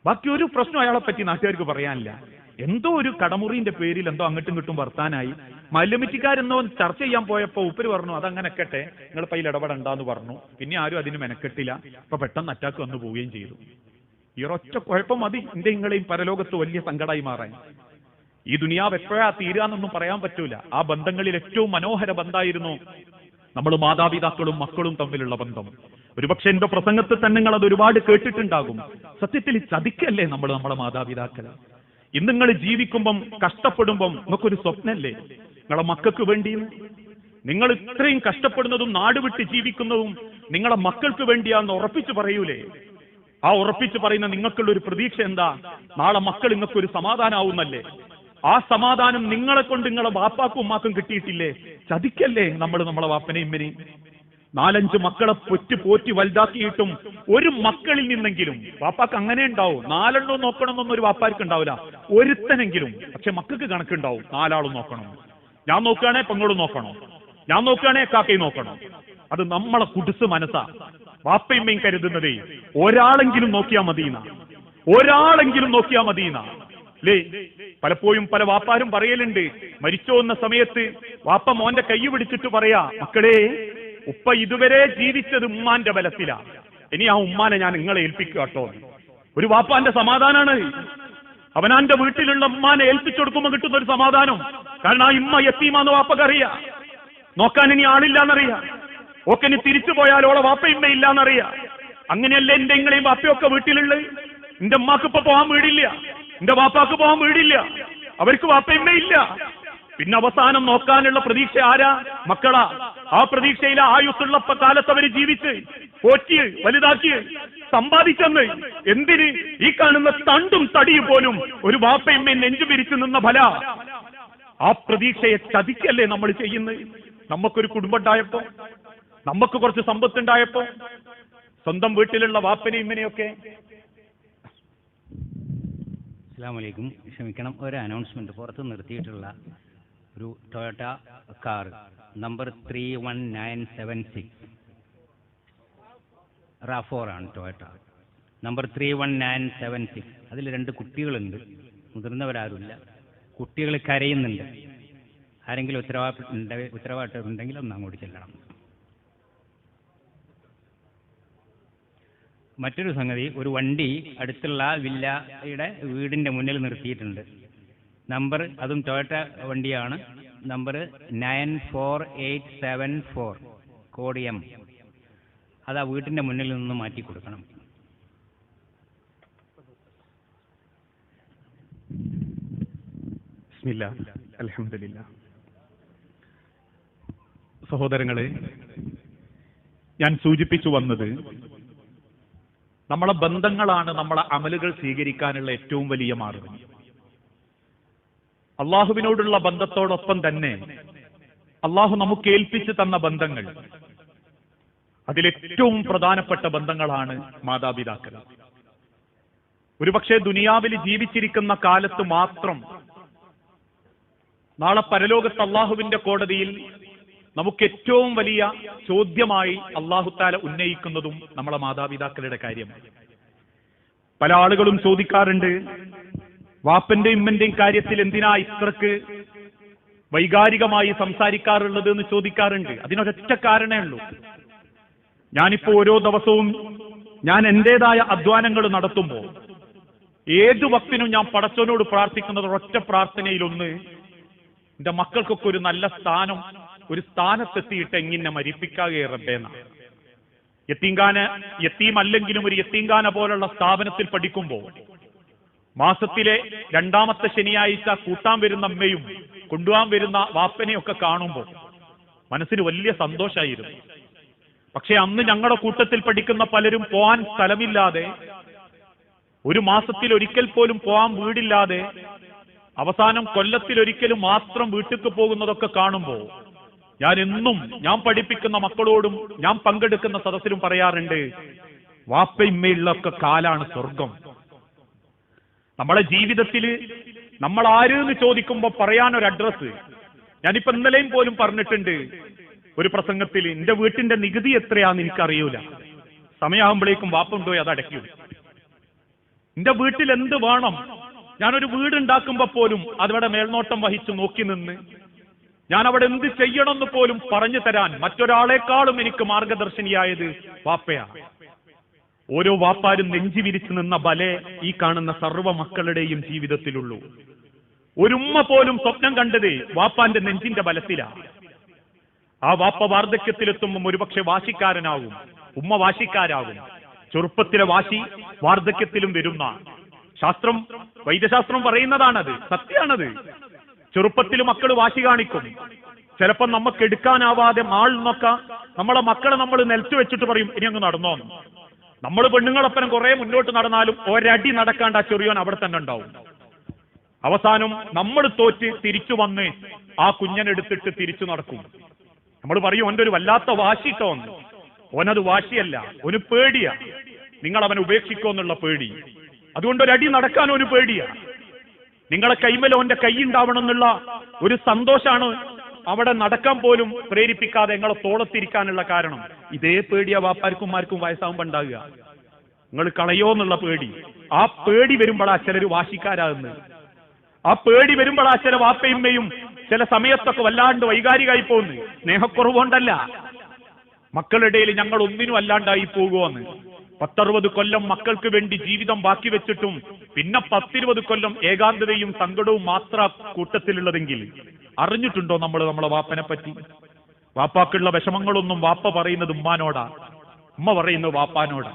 ബാക്കി ഒരു പ്രശ്നം അയാളെ പറ്റി നാട്ടുകാർക്ക് പറയാനില്ല. എന്തോ ഒരു കടമുറിന്റെ പേരിൽ എന്തോ അങ്ങോട്ടും ഇങ്ങോട്ടും വർത്താനായി. മല്യമിറ്റിക്കാരെന്നോ ചർച്ച ചെയ്യാൻ പോയപ്പോ ഉപ്പര് പറഞ്ഞു അതങ്ങനെ കെട്ടെ, നിങ്ങൾ പയ്യിൽ ഇടപെടണ്ടെന്ന് പറഞ്ഞു. പിന്നെ ആരും അതിന് മെനക്കെട്ടില്ല. അപ്പൊ പെട്ടെന്ന് അറ്റാക്ക് വന്നു പോവുകയും ചെയ്തു. ഈ ഒരൊറ്റ കുഴപ്പം മതി എന്റെ നിങ്ങളെയും പരലോകത്ത് വലിയ സങ്കടമായി മാറാൻ. ഈ ദുനിയാവ് എപ്പോഴാ തീരാന്നൊന്നും പറയാൻ പറ്റൂല. ആ ബന്ധങ്ങളിൽ ഏറ്റവും മനോഹര ബന്ധമായിരുന്നു നമ്മൾ മാതാപിതാക്കളും മക്കളും തമ്മിലുള്ള ബന്ധം. ഒരുപക്ഷെ എന്റെ പ്രസംഗത്തിൽ തന്നെ നിങ്ങൾ അത് ഒരുപാട് കേട്ടിട്ടുണ്ടാകും. സത്യത്തിൽ ചതിക്കല്ലേ നമ്മളെ മാതാപിതാക്കളെ. ഇന്ന് നിങ്ങൾ ജീവിക്കുമ്പം കഷ്ടപ്പെടുമ്പം നിങ്ങൾക്കൊരു സ്വപ്നല്ലേ നിങ്ങളെ മക്കൾക്ക് വേണ്ടിയും. നിങ്ങൾ ഇത്രയും കഷ്ടപ്പെടുന്നതും നാട് വിട്ട് ജീവിക്കുന്നതും നിങ്ങളെ മക്കൾക്ക് വേണ്ടിയാന്ന് ഉറപ്പിച്ചു പറയൂലേ? ആ ഉറപ്പിച്ചു പറയുന്ന നിങ്ങൾക്കുള്ള ഒരു പ്രതീക്ഷ എന്താ? നാളെ മക്കൾ നിങ്ങൾക്കൊരു സമാധാനാവുന്നല്ലേ? ആ സമാധാനം നിങ്ങളെ കൊണ്ട് നിങ്ങളെ വാപ്പാക്കും ഉമ്മാക്കും കിട്ടിയിട്ടില്ലേ? ചതിക്കല്ലേ നമ്മളെ വാപ്പനെയും ഇമ്മനെയും. 4-5 മക്കളെ പോറ്റി വലുതാക്കിയിട്ടും ഒരു മക്കളിൽ നിന്നെങ്കിലും വാപ്പാക്ക് അങ്ങനെ ഉണ്ടാവും. 4 എണ്ണം നോക്കണമെന്നൊന്നും ഒരു വാപ്പാർക്ക് ഉണ്ടാവില്ല, ഒരുത്തനെങ്കിലും. പക്ഷെ മക്കൾക്ക് കണക്കുണ്ടാവും, 4 ആളും നോക്കണം. ഞാൻ നോക്കുകയാണെ പെങ്ങളും നോക്കണം, ഞാൻ നോക്കുകയാണെ കാക്കയും നോക്കണം. അത് നമ്മളെ കുടുസ് മനസ്സാ. വാപ്പയമ്മയും കരുതുന്നതേ ഒരാളെങ്കിലും നോക്കിയാ മതിയെന്ന, ഒരാളെങ്കിലും നോക്കിയാ മതിയെന്ന അല്ലേ? പലപ്പോഴും പല വാപ്പാരും പറയലുണ്ട്, മരിച്ചോ എന്ന സമയത്ത് വാപ്പ മോന്റെ കൈ പിടിച്ചിട്ട് പറയാ, മക്കളെ ഉപ്പ ഇതുവരെ ജീവിച്ചത് ഉമ്മാന്റെ ബലത്തിലാ, ഇനി ആ ഉമ്മാനെ ഞാൻ നിങ്ങളെ ഏൽപ്പിക്കുക കേട്ടോ. ഒരു വാപ്പാന്റെ സമാധാനാണ്. അവനാന്റെ വീട്ടിലുള്ള ഉമ്മാനെ ഏൽപ്പിച്ചു കൊടുക്കുമ്പോൾ കിട്ടുന്ന ഒരു സമാധാനം. കാരണം ആ ഉമ്മ യത്തീമാന്ന് വാപ്പക്കറിയാ, നോക്കാൻ ഇനി ആളില്ലാന്നറിയാ, ഓക്കെ ഇനി തിരിച്ചു പോയാൽ ഓളെ വാപ്പയിമ്മ ഇല്ലാന്നറിയാ. അങ്ങനെയല്ലേ എന്റെ നിങ്ങളെയും വാപ്പയൊക്കെ വീട്ടിലുള്ളത്. എന്റെ ഉമ്മാക്ക് ഇപ്പൊ പോകാൻ വീടില്ല, എന്റെ വാപ്പാക്ക് പോകാൻ വീടില്ല, അവർക്ക് വാപ്പയിമ്മ ഇല്ല. പിന്നെ അവസാനം നോക്കാനുള്ള പ്രതീക്ഷ ആരാ? മക്കളാ. ആ പ്രതീക്ഷയിലെ ആയുസ്സുള്ള കാലത്ത് അവര് ജീവിച്ച് പോറ്റി വലുതാക്കി സമ്പാദിച്ചെന്ന് എന്തിന്? ഈ കാണുന്ന തണ്ടും തടിയും പോലും ഒരു വാപ്പയമ്മയും നെഞ്ചു പിരിച്ചു നിന്ന ഫല. ആ പ്രതീക്ഷയെ ചതിക്കല്ലേ നമ്മൾ ചെയ്യുന്നത്? നമുക്കൊരു കുടുംബം ഉണ്ടായപ്പോ, നമുക്ക് കുറച്ച് സമ്പത്തുണ്ടായപ്പോ, സ്വന്തം വീട്ടിലുള്ള വാപ്പനെയും ഇമ്മനെയൊക്കെ. അസ്സലാമലൈക്കും. ക്ഷമിക്കണം, ഒരു അനൗൺസ്മെന്റ്. പുറത്ത് നിർത്തിയിട്ടുള്ള ഒരു ടൊയോട്ട കാർ നമ്പർ 31976 RAV4 ആണ്. Toyota number 31976. അതിൽ 2 കുട്ടികളുണ്ട്, മുതിർന്നവരാരുമില്ല. കുട്ടികൾ കരയുന്നുണ്ട്. ആരെങ്കിലും ഉത്തരവാദിത്തം ഉണ്ടെങ്കിൽ ഒന്ന് അങ്ങോട്ട് ചെല്ലണം. മറ്റൊരു സംഗതി, ഒരു വണ്ടി അടുത്തുള്ള വില്ലയുടെ വീടിന്റെ മുന്നിൽ നിർത്തിയിട്ടുണ്ട്. നമ്പർ, അതും ടൊയോട്ട വണ്ടിയാണ്, നമ്പർ 94874 കോഡ് M. അത് ആ വീട്ടിന്റെ മുന്നിൽ നിന്ന് മാറ്റി കൊടുക്കണം. ബിസ്മില്ലാ, അൽഹംദുലില്ലാ. സഹോദരങ്ങളെ, ഞാൻ സൂചിപ്പിച്ചു വന്നത് നമ്മളെ ബന്ധങ്ങളാണ് നമ്മളെ അമലുകൾ സ്വീകരിക്കാനുള്ള ഏറ്റവും വലിയ മാർഗം. അള്ളാഹുവിനോടുള്ള ബന്ധത്തോടൊപ്പം തന്നെ അള്ളാഹു നമുക്ക് ഏൽപ്പിച്ചു തന്ന ബന്ധങ്ങൾ, അതിലേറ്റവും പ്രധാനപ്പെട്ട ബന്ധങ്ങളാണ് മാതാപിതാക്കൾ. ഒരുപക്ഷെ ദുനിയാവിൽ ജീവിച്ചിരിക്കുന്ന കാലത്ത് മാത്രം നാളെ പരലോകത്ത് അള്ളാഹുവിന്റെ കോടതിയിൽ നമുക്ക് ഏറ്റവും വലിയ ചോദ്യമായി അള്ളാഹു താല ഉന്നയിക്കുന്നതും നമ്മളെ മാതാപിതാക്കളുടെ കാര്യമാണ്. പല ആളുകളും ചോദിക്കാറുണ്ട്, വാപ്പന്റെയും ഉമ്മന്റെയും കാര്യത്തിൽ എന്തിനാ ഇത്രക്ക് വൈകാരികമായി സംസാരിക്കാറുള്ളത് എന്ന് ചോദിക്കാറുണ്ട്. അതിനൊരൊറ്റ കാരണമേ ഉള്ളൂ. ഞാനിപ്പോ ഓരോ ദിവസവും ഞാൻ എന്റേതായ അധ്വാനങ്ങൾ നടത്തുമ്പോൾ ഏതു വക്തിനും ഞാൻ പടച്ചവനോട് പ്രാർത്ഥിക്കുന്നത് ഒരൊറ്റ പ്രാർത്ഥനയിലൊന്ന്, എന്റെ മക്കൾക്കൊക്കെ ഒരു നല്ല സ്ഥാനം, ഒരു സ്ഥാനത്തെത്തിയിട്ട് എങ്ങനെ മരിപ്പിക്കാകെ റബ്ബേന. യത്തീമല്ലെങ്കിലും ഒരു യത്തീംഖാന പോലുള്ള സ്ഥാപനത്തിൽ പഠിക്കുമ്പോൾ മാസത്തിലെ 2ാമത്തെ ശനിയാഴ്ച കൂട്ടാൻ വരുന്ന അമ്മയും കൊണ്ടുപോകാൻ വരുന്ന വാപ്പനെയൊക്കെ കാണുമ്പോൾ മനസ്സിന് വലിയ സന്തോഷമായിരുന്നു. പക്ഷെ അന്ന് ഞങ്ങളുടെ കൂട്ടത്തിൽ പഠിക്കുന്ന പലരും പോകാൻ സ്ഥലമില്ലാതെ, ഒരു മാസത്തിൽ ഒരിക്കൽ പോലും പോകാൻ വീടില്ലാതെ, അവസാനം കൊല്ലത്തിലൊരിക്കലും മാത്രം വീട്ടിലേക്ക് പോകുന്നതൊക്കെ കാണുമ്പോൾ ഞാൻ പഠിപ്പിക്കുന്ന മക്കളോടും ഞാൻ പങ്കെടുക്കുന്ന സദസ്സിലും പറയാറുണ്ട്, വാപ്പയിമ്മയുള്ളൊക്കെ കാലാണ് സ്വർഗം. നമ്മളെ ജീവിതത്തിൽ നമ്മൾ ആരെന്ന് ചോദിക്കുമ്പോൾ പറയാനൊരു അഡ്രസ്സ്. ഞാനിപ്പോ ഇന്നലെയും പോലും പറഞ്ഞിട്ടുണ്ട് ഒരു പ്രസംഗത്തിൽ, എന്റെ വീട്ടിന്റെ നികുതി എത്രയാന്ന് എനിക്കറിയൂല, സമയമാകുമ്പോഴേക്കും വാപ്പ കൊണ്ടുപോയി അത് അടയ്ക്കും. എന്റെ വീട്ടിൽ എന്ത് വേണം, ഞാനൊരു വീടുണ്ടാക്കുമ്പോ പോലും അതിവിടെ മേൽനോട്ടം വഹിച്ചു നോക്കി നിന്ന് ഞാൻ അവിടെ എന്ത് ചെയ്യണമെന്ന് പോലും പറഞ്ഞു തരാൻ മറ്റൊരാളെക്കാളും എനിക്ക് മാർഗദർശിനിയായത് വാപ്പയാണ്. ഓരോ വാപ്പാരും നെഞ്ചി വിരിച്ചു നിന്ന ബലേ ഈ കാണുന്ന സർവ്വ മക്കളുടെയും ജീവിതത്തിലുള്ളൂ. ഒരുമ്മ പോലും സ്വപ്നം കണ്ടത് വാപ്പാന്റെ നെഞ്ചിന്റെ ബലത്തിലാണ്. ആ വാപ്പ വാർദ്ധക്യത്തിലെത്തുമ്പം ഒരുപക്ഷെ വാശിക്കാരനാകും, ഉമ്മ വാശിക്കാരാകും. ചെറുപ്പത്തിലെ വാശി വാർദ്ധക്യത്തിലും വരുന്ന ശാസ്ത്രം, വൈദ്യശാസ്ത്രം പറയുന്നതാണത്, സത്യാണത്. ചെറുപ്പത്തിൽ മക്കൾ വാശി കാണിക്കും. ചിലപ്പോൾ നമുക്ക് എടുക്കാനാവാതെ ആൾ നോക്കാം, നമ്മളെ മക്കളെ നമ്മൾ നിലത്ത് വെച്ചിട്ട് പറയും ഇനി അങ്ങ് നടന്നോ. നമ്മൾ പെണ്ണുങ്ങളൊപ്പനം കുറെ മുന്നോട്ട് നടന്നാലും ഒരടി നടക്കാണ്ട് ആ ചെറിയോൻ അവിടെ തന്നെ ഉണ്ടാവും. അവസാനം നമ്മൾ തോറ്റ് തിരിച്ചു വന്ന് ആ കുഞ്ഞനെടുത്തിട്ട് തിരിച്ചു നടക്കും. നമ്മൾ പറയും ഓൻ്റെ ഒരു വല്ലാത്ത വാശിട്ടോന്ന്. ഓനത് വാശിയല്ല, ഓന് പേടിയാ. നിങ്ങൾ അവനെ ഉപേക്ഷിക്കോ എന്നുള്ള പേടി. അതുകൊണ്ട് ഒരടി നടക്കാൻ ഒരു പേടിയാ. നിങ്ങളെ കൈമേൽ ഓന്റെ കൈ ഉണ്ടാവണം എന്നുള്ള ഒരു സന്തോഷാണ് അവിടെ നടക്കാൻ പോലും പ്രേരിപ്പിക്കാതെ നിങ്ങളെ തോളത്തിരിക്കാനുള്ള കാരണം. ഇതേ പേടിയാ വാപ്പാർക്കുമാർക്കും വയസ്സാകുമ്പോൾ ഉണ്ടാകുക. നിങ്ങൾ കളയോ എന്നുള്ള പേടി. ആ പേടി വരുമ്പോഴാ ചിലർ വാശിക്കാരാകുന്നത്. ആ പേടി വരുമ്പോഴാ ചില വാപ്പയമ്മയും ചില സമയത്തൊക്കെ വല്ലാണ്ട് വൈകാരികമായി പോകുന്നു. സ്നേഹക്കുറവുകൊണ്ടല്ല, മക്കളുടെ ഞങ്ങൾ ഒന്നിനും അല്ലാണ്ടായി പോകുമെന്ന്. 10-60 കൊല്ലം മക്കൾക്ക് വേണ്ടി ജീവിതം ബാക്കി വെച്ചിട്ടും പിന്നെ 10-20 കൊല്ലം ഏകാന്തതയും സങ്കടവും മാത്ര കൂട്ടത്തിലുള്ളതെങ്കിൽ അറിഞ്ഞിട്ടുണ്ടോ നമ്മൾ നമ്മളെ വാപ്പനെ പറ്റി? വാപ്പാക്കുള്ള വിഷമങ്ങളൊന്നും വാപ്പ പറയുന്നത് ഉമ്മാനോടാ, ഉമ്മ പറയുന്നത് വാപ്പാനോടാ.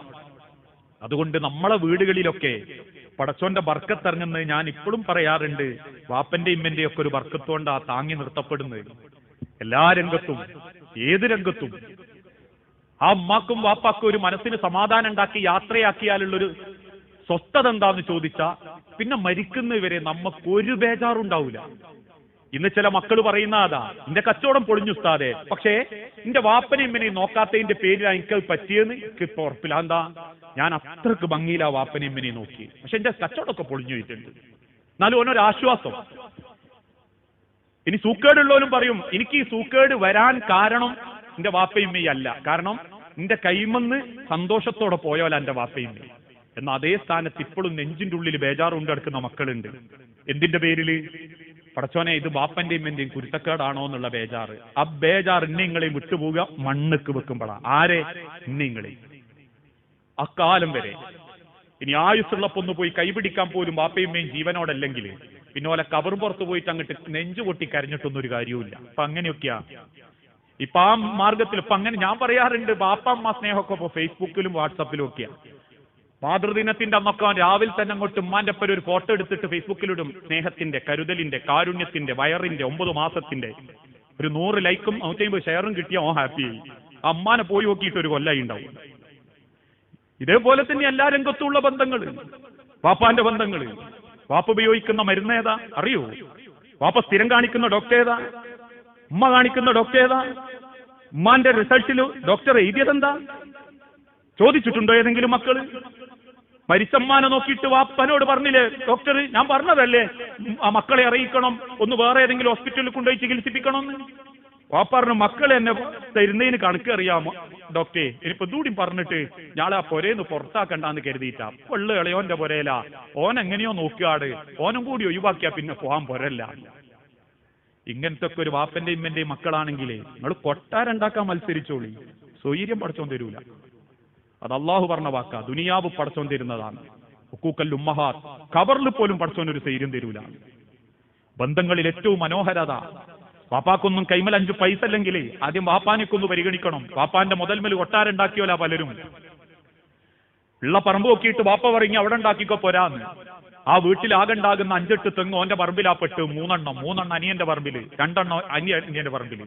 അതുകൊണ്ട് നമ്മളെ വീടുകളിലൊക്കെ പടച്ചോന്റെ ബർക്കത്തിറങ്ങുന്നത് ഞാൻ ഇപ്പോഴും പറയാറുണ്ട്. വാപ്പന്റെ ഇമ്മന്റെ ഒക്കെ ഒരു ബർക്കത്തുകൊണ്ടാ താങ്ങി നിർത്തപ്പെടുന്നത്. എല്ലാ രംഗത്തും, ഏത് രംഗത്തും ആ ഉമ്മാക്കും വാപ്പാക്കും ഒരു മനസ്സിന് സമാധാനം ഉണ്ടാക്കി യാത്രയാക്കിയാലുള്ളൊരു സ്വസ്ഥത എന്താന്ന് ചോദിച്ചാ പിന്നെ മരിക്കുന്നവരെ നമുക്കൊരു ബേജാറുണ്ടാവില്ല. ഇന്ന് ചില മക്കൾ പറയുന്ന അതാ, എന്റെ കച്ചവടം പൊളിഞ്ഞു ഉസ്താദേ, പക്ഷേ എന്റെ വാപ്പനെയും ഇമ്മനെയും നോക്കാത്തതിന്റെ പേരിലാണ് എനിക്കത് പറ്റിയെന്ന് എനിക്ക് ഇപ്പൊ ഉറപ്പില്ല. എന്താ, ഞാൻ അത്രക്ക് ഭംഗിയിലാ വാപ്പനെയും ഇമ്മനെയും നോക്കി, പക്ഷെ എന്റെ കച്ചവടമൊക്കെ പൊളിഞ്ഞു പോയിട്ടുണ്ട്. എന്നാലും ഓനൊരാശ്വാസം. ഇനി സൂക്കേടുള്ളവരും പറയും എനിക്ക് ഈ സൂക്കേട് വരാൻ കാരണം എന്റെ വാപ്പയുമ്മയും അല്ല, കാരണം എന്റെ കൈമന്ന് സന്തോഷത്തോടെ പോയോല എന്റെ വാപ്പയുമ്മയും. എന്നാൽ അതേ സ്ഥാനത്ത് ഇപ്പോഴും നെഞ്ചിന്റെ ഉള്ളിൽ ബേജാറുണ്ട് കിടക്കുന്ന മക്കളുണ്ട്. എന്തിന്റെ പേരില്? പടച്ചോനെ, ഇത് ബാപ്പന്റെയും ഇമ്മന്റെയും കുരുത്തക്കേടാണോ എന്നുള്ള ബേജാറ്. ആ ബേജാർ ഇന്നെങ്ങളെയും വിട്ടുപോവുക മണ്ണുക്ക് വെക്കുമ്പോഴാ. ആരെ? ഇന്നെങ്ങളെയും. അക്കാലം വരെ ഇനി ആയുസ്സുള്ളപ്പൊന്ന് പോയി കൈപിടിക്കാൻ പോലും ബാപ്പയുമ്മയും ജീവനോടല്ലെങ്കിൽ പിന്നെ ഓലെ കവറും പുറത്ത് പോയിട്ട് അങ്ങോട്ട് നെഞ്ചു പൊട്ടി കരഞ്ഞിട്ടൊന്നും ഒരു കാര്യവുമില്ല. അപ്പൊ അങ്ങനെയൊക്കെയാ ഇപ്പൊ ആ മാർഗത്തിൽ. ഇപ്പൊ അങ്ങനെ ഞാൻ പറയാറുണ്ട്, ബാപ്പ അമ്മ സ്നേഹമൊക്കെ ഇപ്പൊ ഫേസ്ബുക്കിലും വാട്സപ്പിലും ഒക്കെയാ. മാതൃദിനത്തിന്റെ അന്നൊക്കെ രാവിലെ തന്നെ അങ്ങോട്ട് ഉമ്മാന്റെ ഒപ്പം ഒരു ഫോട്ടോ എടുത്തിട്ട് ഫേസ്ബുക്കിലിടും. സ്നേഹത്തിന്റെ, കരുതലിന്റെ, കാരുണ്യത്തിന്റെ, വയറിന്റെ, 9 മാസത്തിന്റെ ഒരു 100 ലൈക്കും 150 ഷെയറും കിട്ടിയ ഓ ഹാപ്പി. ആ അമ്മാനെ പോയി നോക്കിയിട്ട് ഒരു കൊല്ലായി ഉണ്ടാവും. ഇതേപോലെ തന്നെ എല്ലാ രംഗത്തുള്ള ബന്ധങ്ങൾ, വാപ്പാന്റെ ബന്ധങ്ങൾ. വാപ്പ ഉപയോഗിക്കുന്ന മരുന്ന് ഏതാ അറിയോ? വാപ്പ സ്ഥിരം കാണിക്കുന്ന ഡോക്ടർ ഏതാ? ഉമ്മ കാണിക്കുന്ന ഡോക്ടർ ഏതാ? ഉമ്മാന്റെ റിസൾട്ടിൽ ഡോക്ടർ എഴുതിയതെന്താ? ചോദിച്ചിട്ടുണ്ടോ ഏതെങ്കിലും മക്കള്? മരിച്ചമ്മാനെ നോക്കിയിട്ട് വാപ്പനോട് പറഞ്ഞില്ലേ ഡോക്ടർ ഞാൻ പറഞ്ഞതല്ലേ ആ മക്കളെ അറിയിക്കണം, ഒന്ന് വേറെ ഏതെങ്കിലും ഹോസ്പിറ്റലിൽ കൊണ്ടുപോയി ചികിത്സിപ്പിക്കണമെന്ന്? വാപ്പ പറഞ്ഞു മക്കളെ എന്നെ തരുന്നതിന് കണക്ക് അറിയാമോ ഡോക്ടറെ, ഇനിയിപ്പോ ദൂടി പറഞ്ഞിട്ട് ഞാളെ ആ പൊരേന്ന് പുറത്താക്കണ്ടെന്ന് കരുതിയിട്ടാ. പൊള്ളു ഇളയോന്റെ പൊരയിലാ, ഓൻ എങ്ങനെയോ നോക്കിയാട്, ഓനും കൂടി ഒഴിവാക്കിയാ പിന്നെ പോകാൻ പൊരല്ല. ഇങ്ങനത്തെ ഒക്കെ ഒരു വാപ്പന്റെ ഇമ്മന്റെയും മക്കളാണെങ്കിലേ നിങ്ങൾ കൊട്ടാരുണ്ടാക്കാൻ മത്സരിച്ചോളി, സ്വൈര്യം പടച്ചോൻ തരൂല. അത് അള്ളാഹു പറഞ്ഞ വാക്കാ, ദുനിയാവ് പടച്ചോൻ തരുന്നതാണ്. ഹുക്കൂക്കൽ ഉമ്മഹാത്ത്, ഖബറിൽ പോലും പടച്ചോൻ ഒരു സ്വൈര്യം തരൂല. ബന്ധങ്ങളിൽ ഏറ്റവും മനോഹരത. വാപ്പാക്കൊന്നും കൈമൽ 5 പൈസ അല്ലെങ്കിൽ ആദ്യം വാപ്പാനെക്കൊന്ന് പരിഗണിക്കണം. വാപ്പാന്റെ മുതൽമേൽ കൊട്ടാരുണ്ടാക്കിയോല പലരും. ഉള്ള പറമ്പ് നോക്കിയിട്ട് വാപ്പ പറഞ്ഞ് അവിടെ ഉണ്ടാക്കിക്കോ പോരാന്ന്. ആ വീട്ടിലാകണ്ടാകുന്ന 5-8 തെങ്ങ് ഓന്റെ പറമ്പിലാപ്പെട്ട് 3 എണ്ണം അനിയന്റെ പറമ്പിൽ, 2 എണ്ണം അനിയന്റെ പറമ്പിൽ.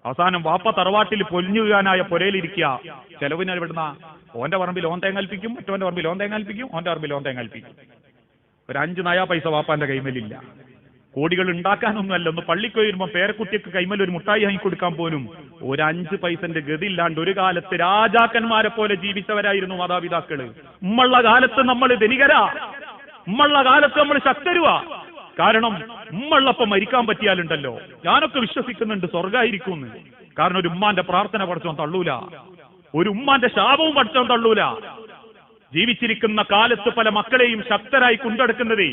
അവസാനം വാപ്പ തറവാട്ടിൽ പൊലിഞ്ഞു വീഴാനായ പൊരയിലിരിക്കുക. ചെലവിന് എവിടുന്ന? ഓന്റെ പറമ്പിൽ ഓൻ തേങ്ങൽപ്പിക്കും, മറ്റോന്റെ പറമ്പിൽ ഓൻ തേങ്ങൽപ്പിക്കും, ഓന്റെ പറമ്പിൽ ഓൻ തേങ്ങൽപ്പിക്കും. ഒരു 5 നയാ പൈസ വാപ്പാന്റെ കൈമേലില്ല. കോടികൾ ഉണ്ടാക്കാനൊന്നുമല്ല. ഒന്ന് പള്ളിക്ക് വരുമ്പോൾ പേരക്കുട്ടിക്ക് കൈമേൽ ഒരു മുട്ടായി വാങ്ങി കൊടുക്കാൻ പോലും ഒരു 5 പൈസന്റെ ഗതി ഇല്ലാണ്ട് ഒരു കാലത്ത് രാജാക്കന്മാരെ പോലെ ജീവിച്ചവരായിരുന്നു മാതാപിതാക്കള്. ഉമ്മുള്ള കാലത്ത് നമ്മൾ ധനികരാ, ഉമ്മുള്ള കാലത്ത് നമ്മൾ ശക്തരുവാ. കാരണം ഉമ്മുള്ളപ്പം മരിക്കാൻ പറ്റിയാലുണ്ടല്ലോ, ഞാനൊക്കെ വിശ്വസിക്കുന്നുണ്ട് സ്വർഗായിരിക്കും. കാരണം ഒരു ഉമ്മാന്റെ പ്രാർത്ഥന പഠിച്ചോൻ തള്ളൂല, ഒരു ഉമ്മാന്റെ ശാപവും പഠിച്ചോൻ തള്ളൂല. ജീവിച്ചിരിക്കുന്ന കാലത്ത് പല മക്കളെയും ശക്തരായി കൊണ്ടെടുക്കുന്നതേ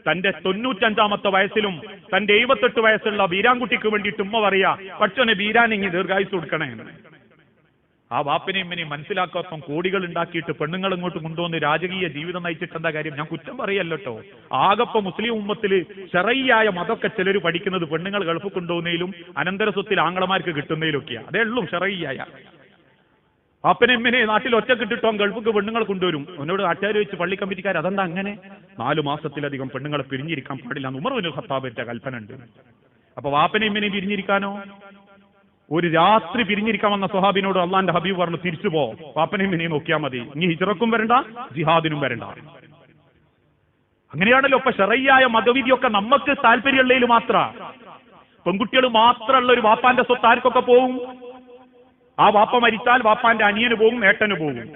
തന്റെ 95-ാമത്തെ വയസ്സിലും തന്റെ 78 വയസ്സുള്ള ബീരാൻകുട്ടിക്ക് വേണ്ടിയിട്ട് ഉമ്മ പറയാ, പക്ഷേ ബീരാനിങ്ങി ദീർഘായുസ് കൊടുക്കണേ. ആ വാപ്പനെയും ഇമ്മനെയും മനസ്സിലാക്കാത്ത കോടികൾ ഉണ്ടാക്കിയിട്ട് പെണ്ണുങ്ങൾ ഇങ്ങോട്ട് കൊണ്ടുവന്ന് രാജകീയ ജീവിതം നയിച്ചിട്ട് എന്താ കാര്യം? ഞാൻ കുറ്റം പറയല്ലോ. ആകപ്പോ മുസ്ലിം ഉമ്മത്തിൽ ശറയ്യായ മതമൊക്കെ ചിലർ പഠിക്കുന്നത് പെണ്ണുങ്ങൾ ഗൾഫ് കൊണ്ടുപോകുന്നതിലും അനന്തര സ്വത്തിൽ ആംഗ്ലമാർക്ക് കിട്ടുന്നതിലൊക്കെയാണ്. അതേ ഉള്ളൂ ശറയ്യായ. വാപ്പനെ ഇമ്മനെ നാട്ടിൽ ഒറ്റക്കിട്ടിട്ടോ ഗൾഫിക്ക് പെണ്ണുങ്ങൾ കൊണ്ടുവരും. എന്നോട് നാട്ടുകാർ വെച്ച് പള്ളി കമ്മിറ്റിക്കാർ അതെന്താ അങ്ങനെ? 4 മാസത്തിലധികം പെണ്ണുങ്ങളെ പിരിഞ്ഞിരിക്കാൻ പാടില്ല എന്ന് ഉമർ ഇബ്നുൽ ഖത്താബിന്റെ കൽപ്പന ഉണ്ട്. അപ്പൊ വാപ്പനെ ഇമ്മനെ പിരിഞ്ഞിരിക്കാനോ? ഒരു രാത്രി പിരിഞ്ഞിരിക്കാൻ വന്ന സ്വഹാബിനോട് അള്ളാന്റെ ഹബീബ് പറഞ്ഞു, തിരിച്ചു പോ, വാപ്പനെയും ഇമ്മനെയും നോക്കിയാൽ മതി, ഇനി ഹിജ്റക്കും വരണ്ട ജിഹാദിനും വരണ്ട. അങ്ങനെയാണല്ലോ ഇപ്പൊ ശറയ്യായ മതവിധിയൊക്കെ നമുക്ക് താല്പര്യമുള്ളതിൽ മാത്ര. പെൺകുട്ടികൾ മാത്രമുള്ള ഒരു വാപ്പാന്റെ സ്വത്ത് ആർക്കൊക്കെ പോവും? ആ വാപ്പ മരിച്ചാൽ വാപ്പാന്റെ അനിയന് പോകും, ഏട്ടന് പോകും.